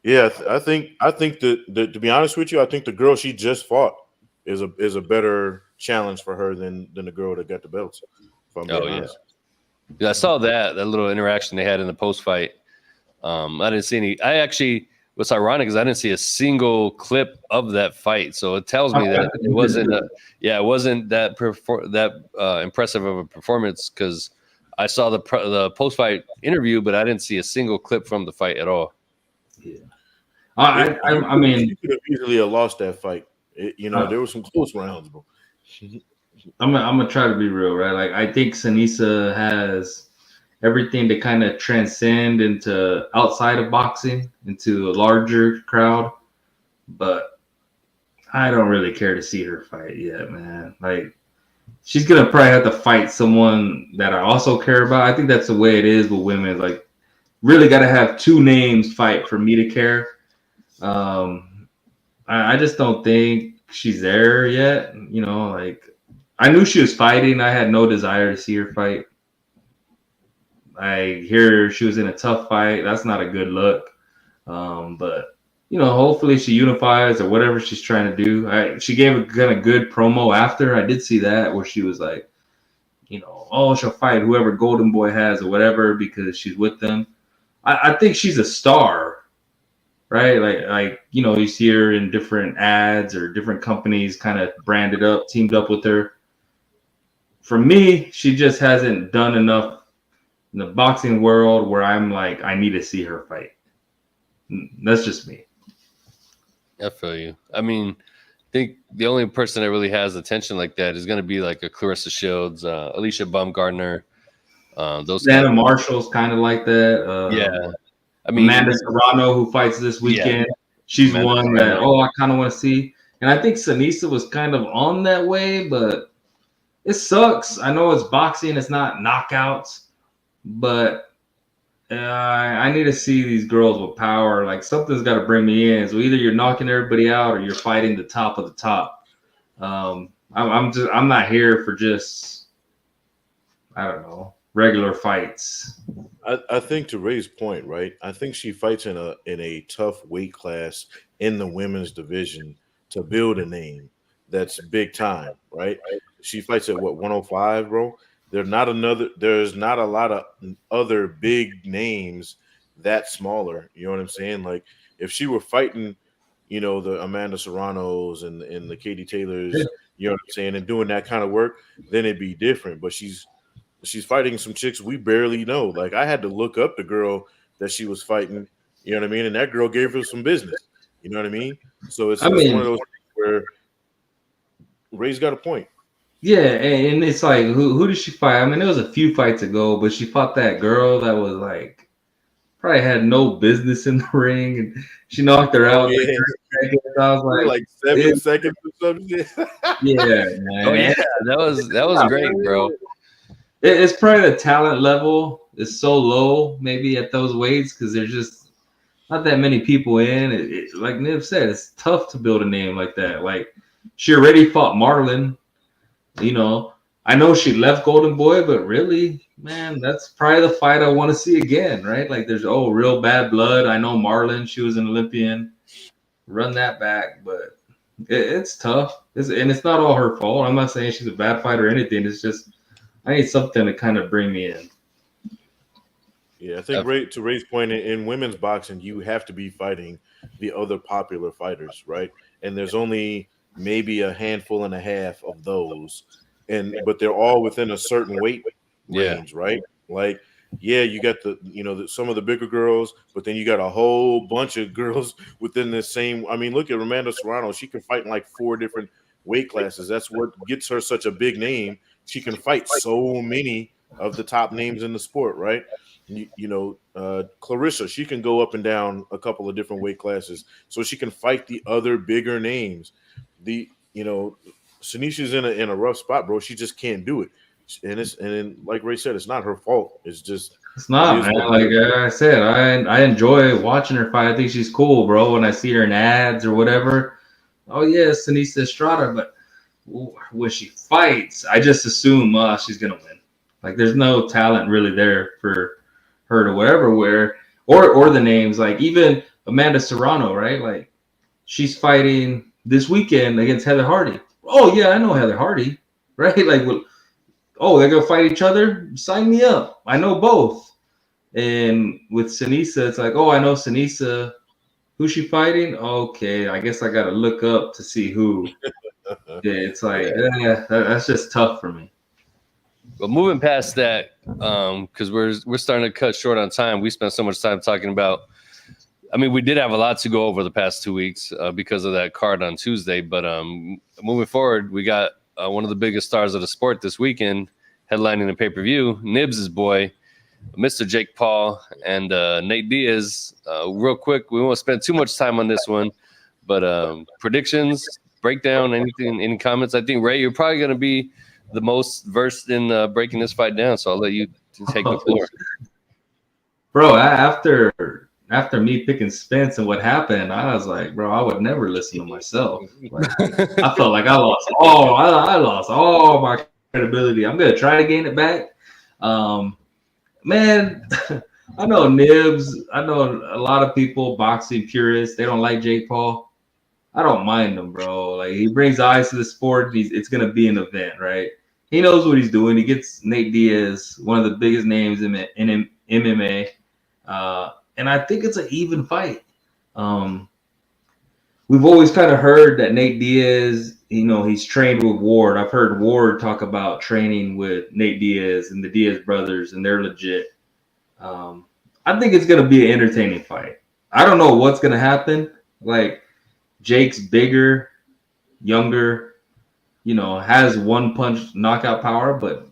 Yeah, I think that to be honest with you, I think the girl she just fought is a better challenge for her than the girl that got the belts. If I'm being honest. Yeah, I saw that little interaction they had in the post fight. I didn't see any. What's ironic is I didn't see a single clip of that fight, so it tells me that it wasn't. It wasn't that impressive of a performance because I saw the post fight interview, but I didn't see a single clip from the fight at all. Yeah. I mean, you could have easily lost that fight. There were some close rounds, bro. I'm gonna try to be real, right? Like, I think Sinise has everything to kind of transcend into outside of boxing, into a larger crowd, but I don't really care to see her fight yet, man. Like, she's gonna probably have to fight someone that I also care about. I think that's the way it is with women. Like, really got to have two names fight for me to care. I just don't think she's there yet. Like, I knew she was fighting. I had no desire to see her fight. I hear she was in a tough fight. That's not a good look. But hopefully she unifies or whatever she's trying to do. She gave a kind of good promo after. I did see that where she was like, oh, she'll fight whoever Golden Boy has or whatever because she's with them. I think she's a star. right? Like you see her in different ads or different companies kind of branded up, teamed up with her. For me, she just hasn't done enough in the boxing world where I'm like, I need to see her fight. That's just me. I feel you. I mean, I think the only person that really has attention like that is going to be like a Clarissa Shields, Alicia Baumgartner, those kind Anna of. Marshall's kind of like that. Yeah. I mean, Amanda Serrano, who fights this yeah. weekend, she's Amanda one that Serrano. I kind of want to see. And I think Sinisa was kind of on that way, but it sucks. I know it's boxing, it's not knockouts, but I need to see these girls with power. Like something's got to bring me in. So either you're knocking everybody out or you're fighting the top of the top. I'm not here for just, I don't know, regular fights. I think to Ray's point, right? I think she fights in a tough weight class in the women's division to build a name that's big time, right? She fights at what 105, bro. There's not a lot of other big names that smaller. You know what I'm saying? Like if she were fighting, the Amanda Serranos and the Katie Taylors, you know what I'm saying, and doing that kind of work, then it'd be different. But she's fighting some chicks we barely know. Like I had to look up the girl that she was fighting. You know what I mean? And that girl gave her some business. You know what I mean? So I it's one mean, of those things where Ray's got a point. yeah, and it's like who did she fight? I mean, there was a few fights ago, but she fought that girl that was like probably had no business in the ring, and she knocked her Oh out in like yeah, 3 seconds. I was like, like 7 seconds or something. yeah, Oh yeah, man. that was great, bro. It's probably the talent level is so low, maybe at those weights, because there's just not that many people in. Like Nib said, it's tough to build a name like that. Like she already fought Marlon. I know she left Golden Boy, but really, man, that's probably the fight I want to see again, right? Like there's real bad blood. I know Marlon, she was an Olympian. Run that back, but it's tough. And it's not all her fault. I'm not saying she's a bad fighter or anything. It's just I need something to kind of bring me in. Yeah, I think to Ray's point, in women's boxing, you have to be fighting the other popular fighters, right? And there's only maybe a handful and a half of those, but they're all within a certain weight Yeah. range, right? Like, yeah, you got some of the bigger girls, but then you got a whole bunch of girls within the same. I mean, look at Amanda Serrano; she can fight in like 4 different weight classes. That's what gets her such a big name. She can fight so many of the top names in the sport, right? Clarissa, she can go up and down a couple of different weight classes, so she can fight the other bigger names. Sinisha's in a rough spot, bro. She just can't do it, and like Ray said, it's not her fault. It's just It's it not, is man. what it Like is. I said, I enjoy watching her fight. I think she's cool, bro. When I see her in ads or whatever, oh yeah, Sinisa Estrada. But when she fights, I just assume she's gonna win. Like there's no talent really there for her to whatever wear or the names. Like even Amanda Serrano, right? Like she's fighting this weekend against Heather Hardy. Oh yeah, I know Heather Hardy, right? Like, they're gonna fight each other. Sign me up. I know both. And with Sinisa, it's like, oh, I know Sinisa. Who's she fighting? Okay, I guess I gotta look up to see who. Yeah, it's like, that's just tough for me. But moving past that, because we're starting to cut short on time. We spent so much time talking about. I mean, we did have a lot to go over the past 2 weeks because of that card on Tuesday. But moving forward, we got one of the biggest stars of the sport this weekend headlining the pay-per-view, Nibs' boy, Mr. Jake Paul and Nate Diaz. Real quick, we won't spend too much time on this one, but predictions, breakdown, anything, any comments? I think, Ray, you're probably going to be the most versed in breaking this fight down, so I'll let you take the floor. Bro, after me picking Spence and what happened, I was like, bro, I would never listen to myself. Like, I felt like I lost all my credibility. I'm gonna try to gain it back. Man, I know Nibs. I know a lot of people, boxing purists, they don't like Jake Paul. I don't mind him, bro. Like he brings eyes to the sport. It's gonna be an event, right? He knows what he's doing. He gets Nate Diaz, one of the biggest names in MMA, and I think it's an even fight. We've always kind of heard that Nate Diaz, he's trained with Ward. I've heard Ward talk about training with Nate Diaz and the Diaz brothers, and they're legit. I think it's going to be an entertaining fight. I don't know what's going to happen. Like, Jake's bigger, younger, has one punch knockout power, but,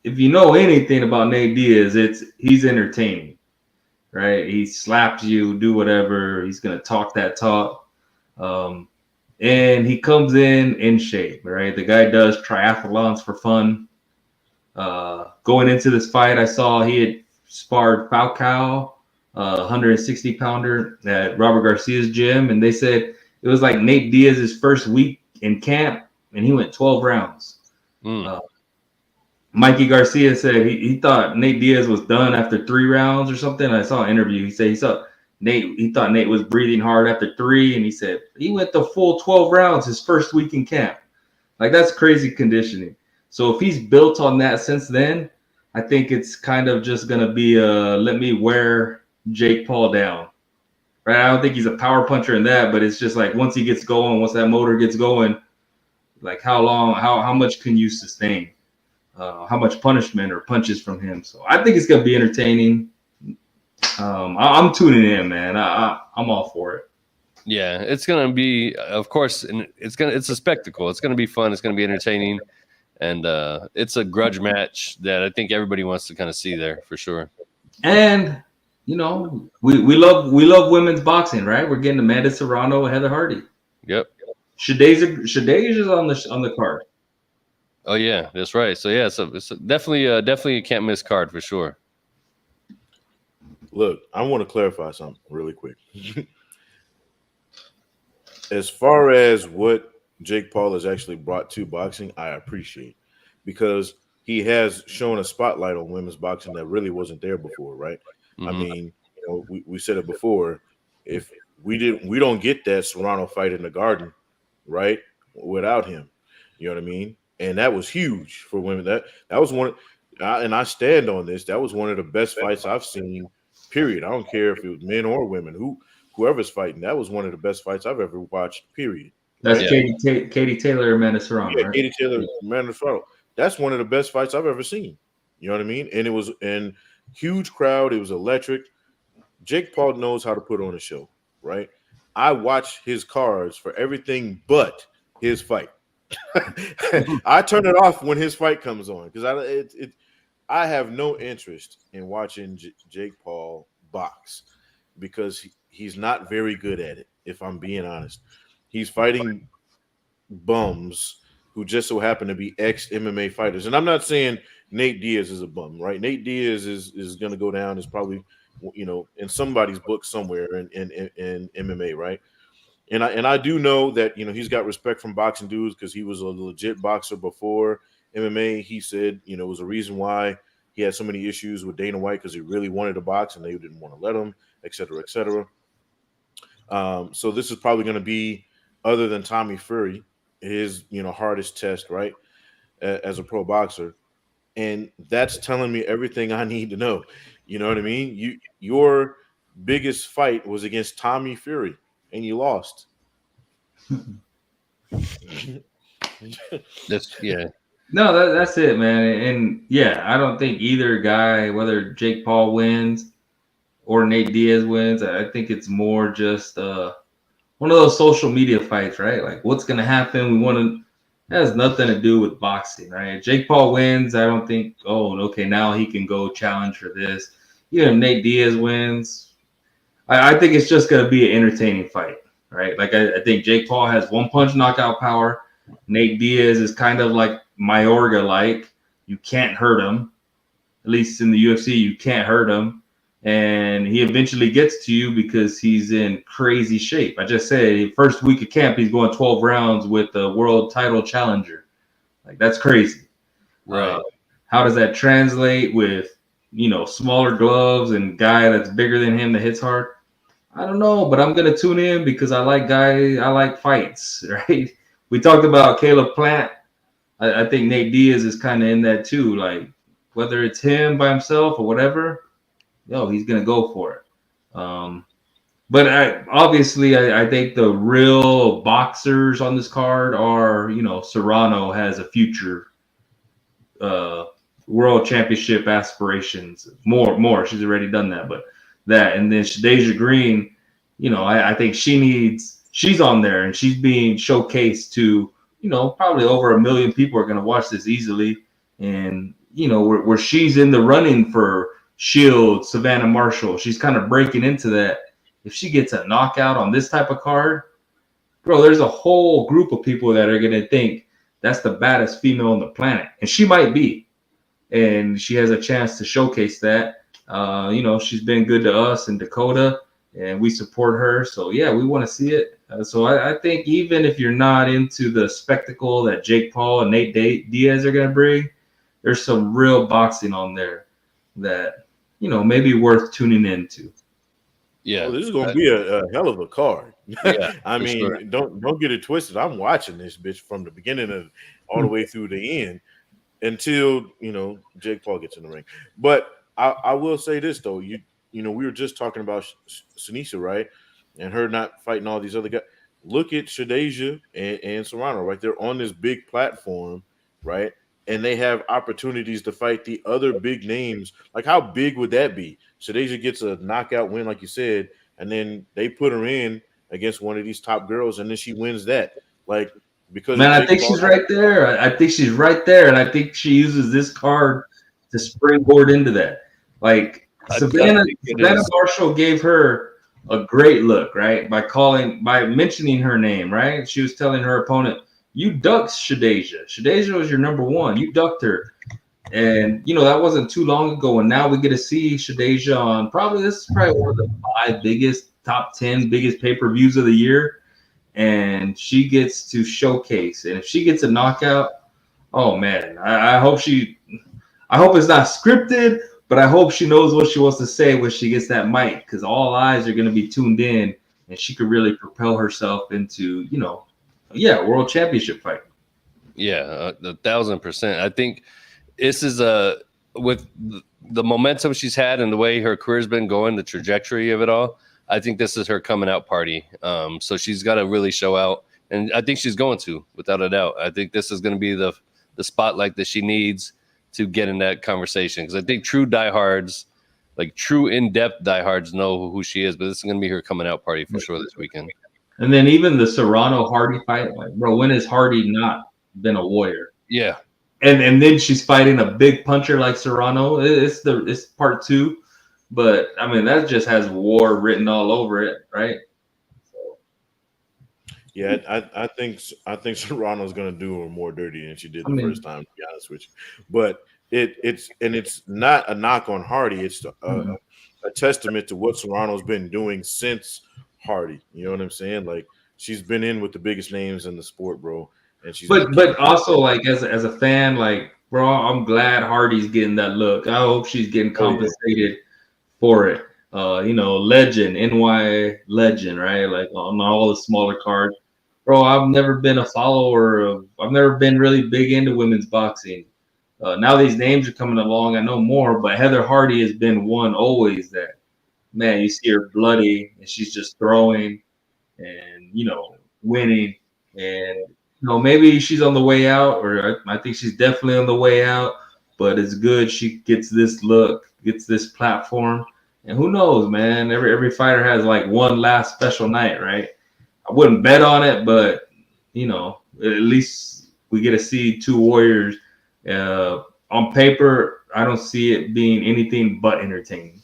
if you know anything about Nate Diaz, he's entertaining, right? He slaps you, do whatever. He's going to talk that talk. And he comes in shape, right? The guy does triathlons for fun. Going into this fight, I saw he had sparred Falcao, 160 pounder at Robert Garcia's gym, and they said it was like Nate Diaz's first week in camp, and he went 12 rounds. Mikey Garcia said he thought Nate Diaz was done after 3 rounds or something. I saw an interview. He said he thought Nate was breathing hard after 3, and he said he went the full 12 rounds his first week in camp. Like, that's crazy conditioning. So if he's built on that since then, I think it's kind of just going to be let me wear Jake Paul down. Right? I don't think he's a power puncher in that, but it's just like once he gets going, once that motor gets going, like how much can you sustain? How much punishment or punches from him? So I think it's going to be entertaining. I'm tuning in, man. I'm all for it. Yeah, it's gonna be, of course, and it's a spectacle. It's gonna be fun. It's gonna be entertaining, and it's a grudge match that I think everybody wants to kind of see there for sure. And we love women's boxing, right? We're getting Amanda Serrano, Heather Hardy. Yep. Shadej is on the card. Oh yeah, that's right. So yeah, it's definitely a can't miss card for sure. Look, I want to clarify something really quick. As far as what Jake Paul has actually brought to boxing, I appreciate, because he has shown a spotlight on women's boxing that really wasn't there before, right? Mm-hmm. I mean, we said it before. If we don't get that Serrano fight in the Garden, right, without him. You know what I mean? And that was huge for women. That was one, and I stand on this. That was one of the best fights I've seen. Period. I don't care if it was men or women. Whoever's fighting, that was one of the best fights I've ever watched. Period. That's Katie Taylor, Amanda Serrano. Yeah, right? Katie Taylor, Amanda Serrano. That's one of the best fights I've ever seen. You know what I mean? And it was in huge crowd. It was electric. Jake Paul knows how to put on a show, right? I watch his cards for everything but his fight. I turn it off when his fight comes on because I have no interest in watching Jake Paul box because he's not very good at it, if I'm being honest. He's fighting bums who just so happen to be ex-MMA fighters. And I'm not saying Nate Diaz is a bum, right? Nate Diaz is going to go down as probably, in somebody's book somewhere in MMA, right? And I do know that, he's got respect from boxing dudes because he was a legit boxer before MMA. He said, it was a reason why he had so many issues with Dana White because he really wanted to box and they didn't want to let him, et cetera, et cetera. So this is probably going to be, other than Tommy Fury, his, hardest test, right, as a pro boxer. And that's telling me everything I need to know. You know what I mean? Your biggest fight was against Tommy Fury, and you lost. No, that's it, man. And yeah, I don't think either guy, whether Jake Paul wins or Nate Diaz wins, I think it's more just one of those social media fights, right? Like, what's gonna happen? It has nothing to do with boxing, right? Jake Paul wins, I don't think, okay, now he can go challenge for this. Even if Nate Diaz wins, I think it's just gonna be an entertaining fight, right? Like, I think Jake Paul has one punch knockout power. Nate Diaz is kind of like Mayorga-like. You can't hurt him. At least in the UFC, you can't hurt him. And he eventually gets to you because he's in crazy shape. I just said, first week of camp, he's going 12 rounds with the world title challenger. Like, that's crazy. Right. How does that translate with, smaller gloves and guy that's bigger than him that hits hard? I don't know, but I'm going to tune in because I like fights, right? We talked about Caleb Plant. I think Nate Diaz is kind of in that too. Like, whether it's him by himself or whatever, he's going to go for it. But I think the real boxers on this card are, Serrano has a future world championship aspirations. More. She's already done that, but that, and then Shadeja Green, I think she's on there and she's being showcased to, probably over 1 million people are going to watch this easily. And, where she's in the running for Shield, Savannah Marshall, she's kind of breaking into that. If she gets a knockout on this type of card, bro, there's a whole group of people that are going to think that's the baddest female on the planet. And she might be. And she has a chance to showcase that. She's been good to us in Dakota, and we support her. So, yeah, we want to see it. So I think even if you're not into the spectacle that Jake Paul and Nate Diaz are going to bring, there's some real boxing on there that, may be worth tuning into. Yeah, this is gonna be a hell of a card. Yeah, I mean, sure. don't get it twisted. I'm watching this bitch from the beginning of all the way through the end until Jake Paul gets in the ring. But I will say this though, we were just talking about Sinisha, right, and her not fighting all these other guys. Look at Shadeja and Serrano, right? They're on this big platform, right? And they have opportunities to fight the other big names. Like, how big would that be? Shadeja gets a knockout win, like you said, and then they put her in against one of these top girls, and then she wins that. Like, because man, I think she's right there. I think she's right there, and I think she uses this card to springboard into that. Like Savannah Marshall gave her a great look, right? By mentioning her name, right? She was telling her opponent, "You ducked Shadeja. Shadeja was your number one. You ducked her." And that wasn't too long ago, and now we get to see Shadeja on this is probably one of the 5 top 10 biggest pay-per-views of the year, and she gets to showcase. And if she gets a knockout, oh man, I hope it's not scripted, but I hope she knows what she wants to say when she gets that mic, because all eyes are going to be tuned in, and she could really propel herself into world championship fight. Yeah, 1,000%. I think this is with the momentum she's had and the way her career's been going, the trajectory of it all. I think this is her coming out party. So she's got to really show out, and I think she's going to, without a doubt. I think this is going to be the spotlight that she needs to get in that conversation, because I think true diehards, like true in-depth diehards, know who she is. But this is going to be her coming out party for sure this weekend. And then even the Serrano Hardy fight, like, bro, when has Hardy not been a warrior? Yeah. And then she's fighting a big puncher like Serrano. It's part 2, but I mean that just has war written all over it, right? Yeah, I think Serrano's gonna do her more dirty than she did the first time, to be honest with you. But it's not a knock on Hardy. It's a testament to what Serrano's been doing since Hardy. You know what I'm saying? Like, she's been in with the biggest names in the sport, bro. And she's but also, like, as a fan, like, bro, I'm glad Hardy's getting that look. I hope she's getting compensated for it. Legend, NY legend, right? Like on all the smaller cards. Bro, I've never been a follower of. I've never been really big into women's boxing. Now these names are coming along. I know more, but Heather Hardy has been one always that, man, you see her bloody and she's just throwing and winning, and maybe she's on the way out, or I think she's definitely on the way out, but it's good she gets this look, gets this platform, and who knows, man, every fighter has like one last special night, right? I wouldn't bet on it, but at least we get to see 2 warriors. On paper, I don't see it being anything but entertaining.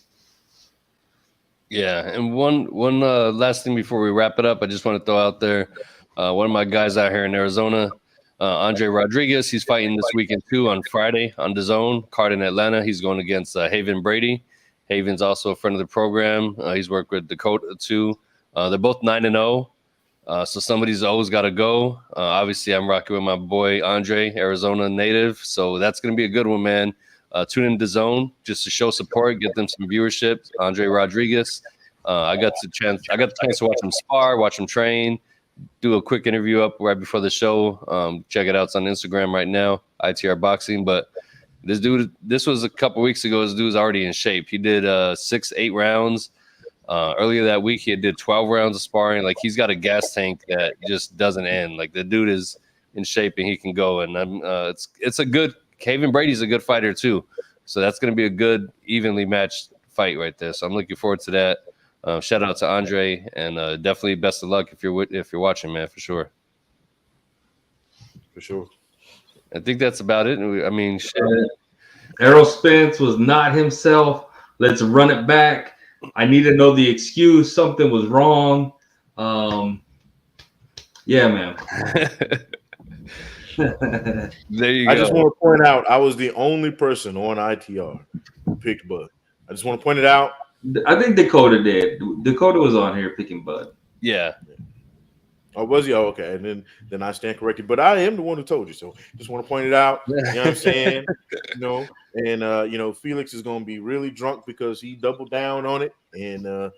Yeah, and one last thing before we wrap it up, I just want to throw out there one of my guys out here in Arizona, Andre Rodriguez. He's fighting this weekend too on Friday on DAZN card in Atlanta. He's going against Haven Brady. Haven's also a friend of the program. He's worked with Dakota too. They're both 9-0. So somebody's always got to go. Obviously, I'm rocking with my boy Andre, Arizona native. So that's going to be a good one, man. Tune in to DAZN just to show support, get them some viewership. Andre Rodriguez. I got the chance to watch him spar, watch him train, do a quick interview up right before the show. Check it out. It's on Instagram right now, ITR Boxing. But this was a couple weeks ago. This dude's already in shape. He did 6-8 rounds. Earlier that week, he did 12 rounds of sparring. Like, he's got a gas tank that just doesn't end. Like, the dude is in shape and he can go. And it's a good – Kevin Brady's a good fighter too. So that's going to be a good, evenly matched fight right there. So I'm looking forward to that. Shout out to Andre, and definitely best of luck if you're watching, man, for sure. For sure. I think that's about it. I mean, shit. Errol Spence was not himself. Let's run it back. I need to know the excuse. Something was wrong. Yeah, man. There you go. I just want to point out, I was the only person on ITR who picked Bud. I just want to point it out. I think Dakota did. Dakota was on here picking Bud. Yeah. Oh, was he? Oh, okay. And then I stand corrected. But I am the one who told you. So just want to point it out. You know what I'm saying? And Felix is going to be really drunk because he doubled down on it. And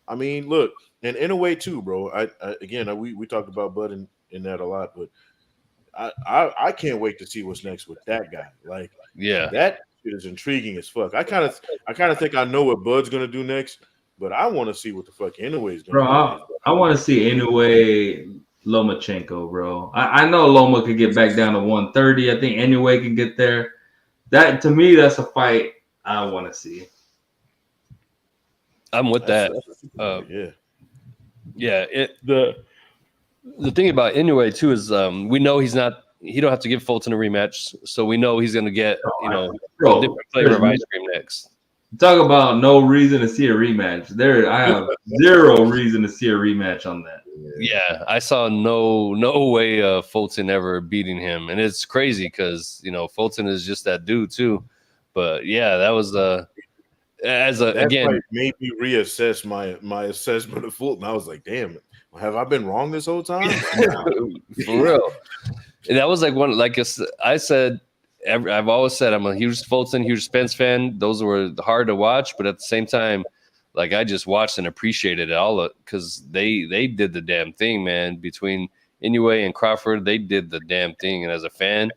I mean, look, and in a way too, bro. We talked about Bud in that a lot, but I can't wait to see what's next with that guy. Like, yeah, that is intriguing as fuck. I kind of think I know what Bud's gonna do next, but I want to see what the fuck Inoue is gonna do. I want to see Inoue Lomachenko, bro. I know Loma could get back down to 130. I think Inoue can get there. That, to me, that's a fight I want to see. I'm with that. The thing about Inoue too is we know he don't have to give Fulton a rematch, so we know he's gonna get a different flavor of ice cream next. Talk about no reason to see a rematch. I have zero reason to see a rematch on that. Yeah, I saw no way Fulton ever beating him, and it's crazy because Fulton is just that dude too. But yeah, that was again made me reassess my assessment of Fulton. I was like, damn it. Have I been wrong this whole time? For real. And that was I said, I've always said I'm a huge Fulton, huge Spence fan. Those were hard to watch, but at the same time, like, I just watched and appreciated it all because they did the damn thing, man. Between Inoue and Crawford, they did the damn thing. And as a fan,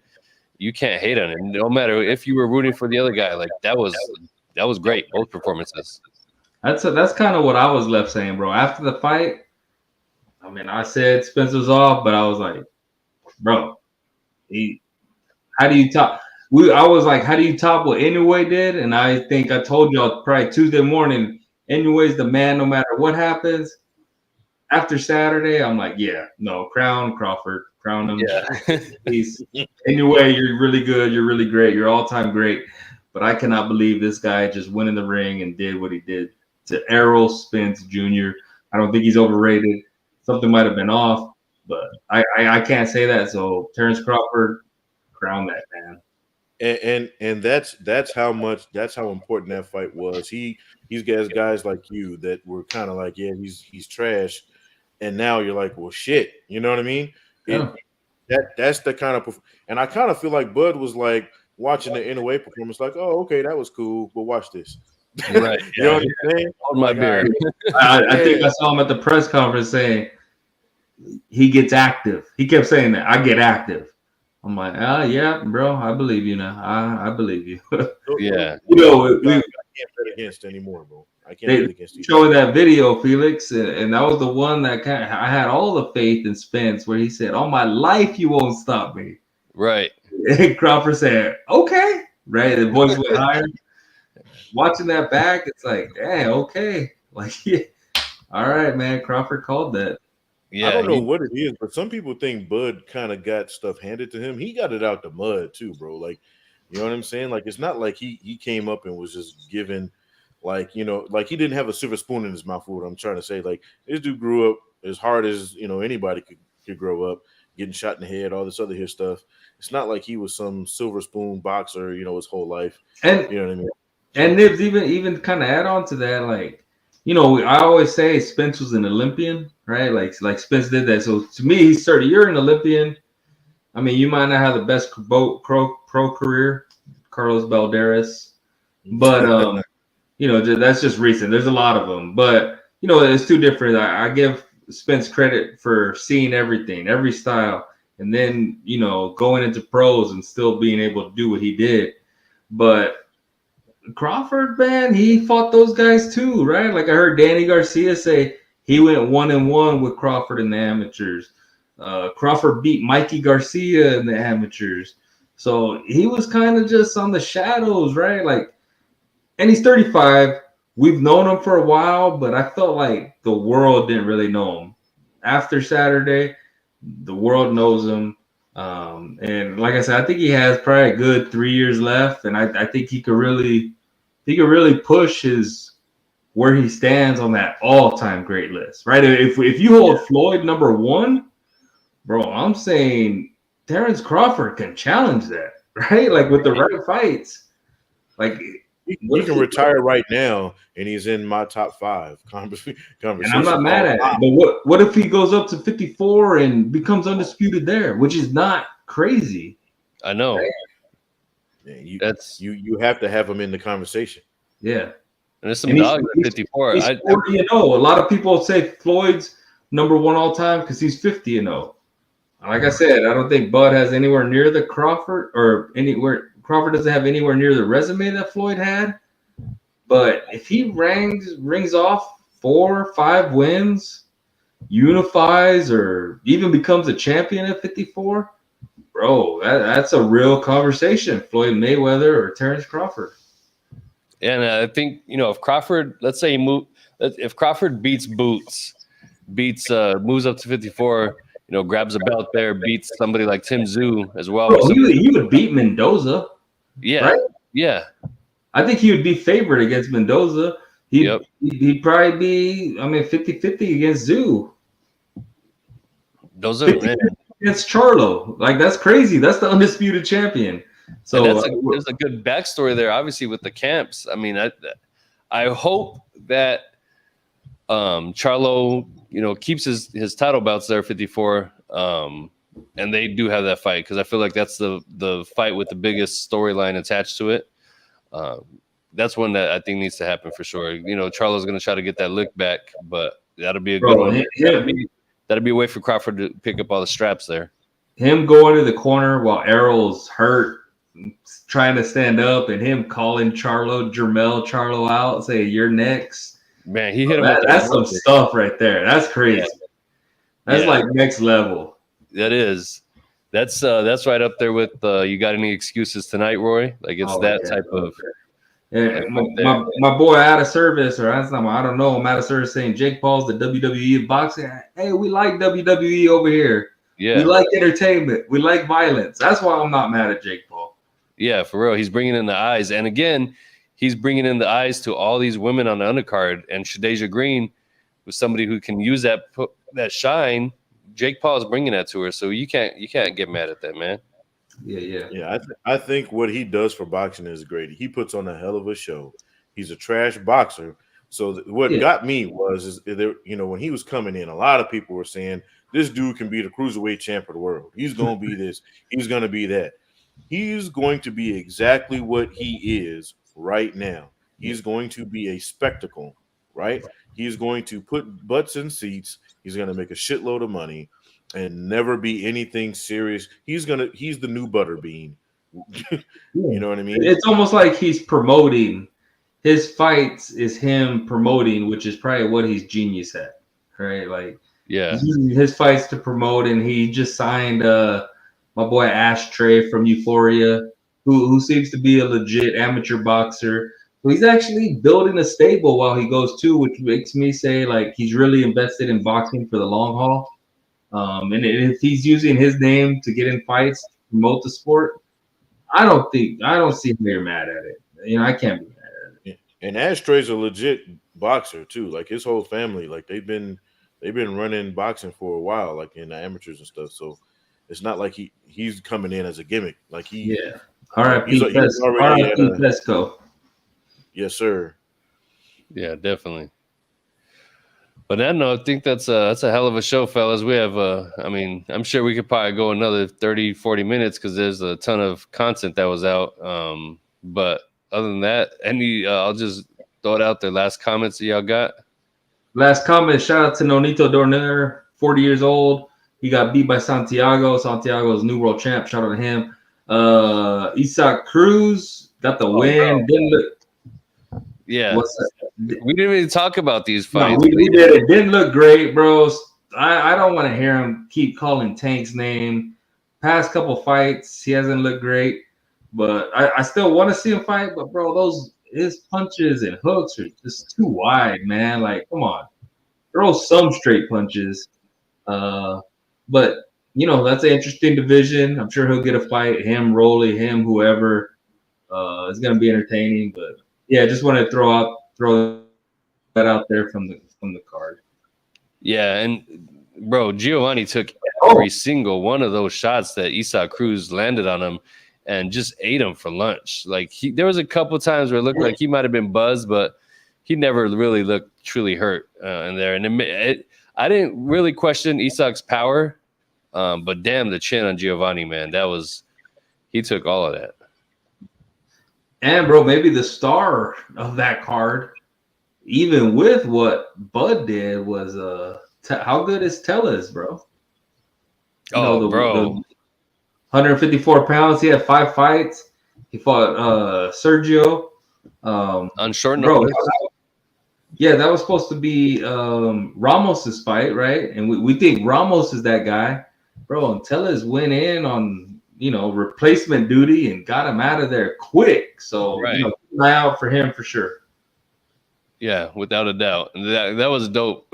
you can't hate on it. No matter if you were rooting for the other guy, like, that was great. Both performances. That's kind of what I was left saying, bro. After the fight, I mean, I said Spence was off, but I was like, bro, how do you top? I was like, how do you top what Inoue did? And I think I told y'all probably Tuesday morning, Inoue's the man no matter what happens. After Saturday, I'm like, yeah, no, crown Crawford, crown him. Yeah. Inoue, you're really good. You're really great. You're all-time great. But I cannot believe this guy just went in the ring and did what he did to Errol Spence Jr. I don't think he's overrated. Something might have been off, but I can't say that. So Terence Crawford, crown that man. And that's how important that fight was. He's got guys like you that were kind of like, yeah, he's trash, and now you're like, well, shit, you know what I mean? Yeah. That's the kind of, and I kind of feel like Bud was like watching the Inoue performance, like, oh, okay, that was cool, but watch this. Right. You know what I'm saying? Hold my beer. I think I saw him at the press conference saying he gets active. He kept saying that, I get active. I'm like, yeah, bro, I believe you now. I believe you. Yeah. I can't bet against anymore, bro. I can't bet against you. Showing that video, Felix, and that was the one that I had all the faith in Spence, where he said, "All my life, you won't stop me." Right. And Crawford said, "Okay." Right. The voice went higher. Watching that back, it's like, dang, okay. Like, yeah. All right, man. Crawford called that. Yeah, I don't know what it is, but some people think Bud kind of got stuff handed to him. He got it out the mud too, bro. Like, you know what I'm saying? Like, it's not like he came up and was just given, like, like he didn't have a silver spoon in his mouth. What I'm trying to say, like, this dude grew up as hard as anybody could grow up, getting shot in the head, all this other here stuff. It's not like he was some silver spoon boxer, his whole life. And you know what I mean? And Nibs, even kind of add on to that, like, I always say Spence was an Olympian, right? Like Spence did that. So to me, he's 30. You're an Olympian. I mean, you might not have the best pro career, Carlos Balderas, but that's just recent. There's a lot of them, but it's too different. I give Spence credit for seeing everything, every style, and then going into pros and still being able to do what he did. But Crawford, man, he fought those guys too, right? Like I heard Danny Garcia say he went 1-1 with Crawford in the amateurs. Crawford beat Mikey Garcia in the amateurs. So he was kind of just on the shadows, right? Like, and he's 35. We've known him for a while, but I felt like the world didn't really know him. After Saturday, the world knows him. And like I said, I think he has probably a good 3 years left, and I think he could really push his where he stands on that all-time great list, right? If you hold Floyd number one, bro, I'm saying Terence Crawford can challenge that, right? Like with the right fights, like he can retire right now, and he's in my top 5 conversation. And I'm not mad at it. But what if he goes up to 54 and becomes undisputed there, which is not crazy? I know. Right? Yeah, you have to have him in the conversation. Yeah. And there's some dogs at 54. He's 40-0. A lot of people say Floyd's number one all time because he's 50-0. Like I said, I don't think Bud has anywhere near the Crawford Crawford doesn't have anywhere near the resume that Floyd had. But if he rings off 4 or 5 wins, unifies, or even becomes a champion at 54, bro, that's a real conversation. Floyd Mayweather or Terence Crawford. And I think, if Crawford, let's say if Crawford beats Boots, moves up to 54, grabs a belt there, beats somebody like Tim Tszyu as well. Bro, he would beat Mendoza. Yeah. Right? Yeah. I think he would be favored against Mendoza. He'd probably be, 50-50 against Tszyu. Those are against Charlo. Like, that's crazy. That's the undisputed champion. So there's a good backstory there, obviously, with the camps. I mean, I hope that Charlo, keeps his title belts there, 54, and they do have that fight, because I feel like that's the fight with the biggest storyline attached to it. That's one that I think needs to happen for sure. Charlo's going to try to get that lick back, but that'll be a good one. That'll be a way for Crawford to pick up all the straps there. Him going to the corner while Errol's hurt, trying to stand up, and him calling Jermell Charlo out, say, "You're next." Man, he hit him. That's some stuff right there. That's crazy. Yeah. That's like next level. That is. That's right up there with you got any excuses tonight, Roy? Like it's type of. Yeah, my boy out of service, or I don't know. I'm out of service saying Jake Paul's the WWE of boxing. Hey, we like WWE over here. Yeah, we like entertainment. We like violence. That's why I'm not mad at Jake Paul. Yeah, for real. He's bringing in the eyes, and again, he's bringing in the eyes to all these women on the undercard. And Shadeja Green was somebody who can use that shine. Jake Paul is bringing that to her, so you can't get mad at that, man. Yeah. I think what he does for boxing is great. He puts on a hell of a show. He's a trash boxer. So what got me was when he was coming in, a lot of people were saying this dude can be the cruiserweight champ of the world. He's going to be this. He's going to be that. He's going to be exactly what he is right now. He's going to be a spectacle, right? He's going to put butts in seats. He's going to make a shitload of money and never be anything serious. He's the new Butterbean. You know what I mean? It's almost like he's promoting. His fights is him promoting, which is probably what he's genius at, right? Like, his fights to promote, and he just signed my boy Ashtray from Euphoria, who seems to be a legit amateur boxer. So he's actually building a stable while he goes too, which makes me say like he's really invested in boxing for the long haul. And if he's using his name to get in fights, to promote the sport, I don't see him here mad at it. I can't be mad at it. And Ashtray's a legit boxer too. Like his whole family, like they've been running boxing for a while, like in the amateurs and stuff. So it's not like he's coming in as a gimmick. Like R.I.P. Pesco. Yes, sir. Yeah, definitely. But I think that's a hell of a show, fellas. We have I'm sure we could probably go another 30, 40 minutes because there's a ton of content that was out. But other than that, I'll just throw it out there. Last comments that y'all got? Last comment, shout out to Nonito Dorner, 40 years old. He got beat by Santiago. Santiago's new world champ. Shout out to him. Isaac Cruz got the win. Yeah. What's that? We didn't even talk about these No, fights. we did. It didn't look great, bros. I don't want to hear him keep calling Tank's name. Past couple fights, he hasn't looked great, but I still want to see him fight. But bro, his punches and hooks are just too wide, man. Like, come on, throw some straight punches. But that's an interesting division. I'm sure he'll get a fight. Him, Rolly, him, whoever. It's gonna be entertaining. But yeah, just want to throw that out there from the card. Yeah, and bro, Giovanni took every single one of those shots that Isaac Cruz landed on him and just ate him for lunch. Like there was a couple times where it looked like he might have been buzzed, but he never really looked truly hurt in there. And I didn't really question Isaac's power, but damn, the chin on Giovanni, man, he took all of that. And bro, maybe the star of that card, even with what Bud did, was how good is Tellez, bro? Bro, the 154 pounds. He had 5 fights. He fought Sergio on short notice. Bro, yeah, that was supposed to be Ramos's fight, right? And we think Ramos is that guy, bro. And Tellez went in on replacement duty and got him out of there quick. So keep an eye out for him for sure. Yeah, without a doubt. That was dope.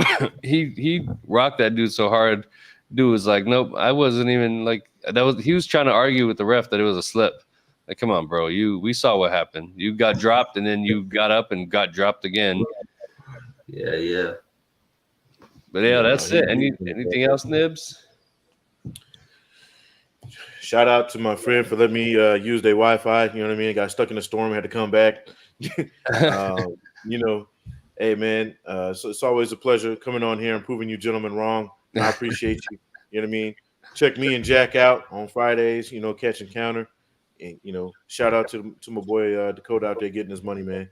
He rocked that dude so hard. Dude was like, nope, I wasn't even like that. He was trying to argue with the ref that it was a slip. Like, come on, bro. We saw what happened. You got dropped and then you got up and got dropped again. Yeah. But yeah, that's it. Anything else, Nibs? Shout out to my friend for letting me use their Wi-Fi. You know what I mean? Got stuck in a storm, had to come back. Hey man, so it's always a pleasure coming on here and proving you gentlemen wrong. I appreciate you. You know what I mean? Check me and Jack out on Fridays. Catch and counter, and shout out to my boy Dakota out there getting his money, man.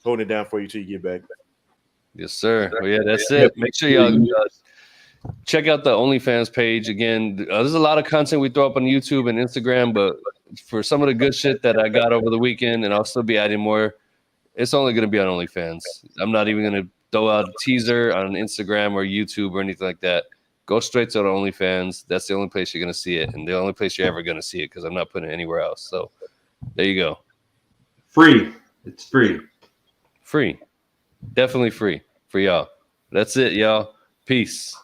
Holding it down for you till you get back. Yes, sir. Well, yeah, that's it. Make sure y'all check out the OnlyFans page again. There's a lot of content we throw up on YouTube and Instagram, but for some of the good shit that I got over the weekend, and I'll still be adding more, it's only going to be on OnlyFans. I'm not even going to throw out a teaser on Instagram or YouTube or anything like that. Go straight to the OnlyFans. That's the only place you're going to see it, and the only place you're ever going to see it because I'm not putting it anywhere else. So there you go. Free. It's free. Free. Definitely free for y'all. That's it, y'all. Peace.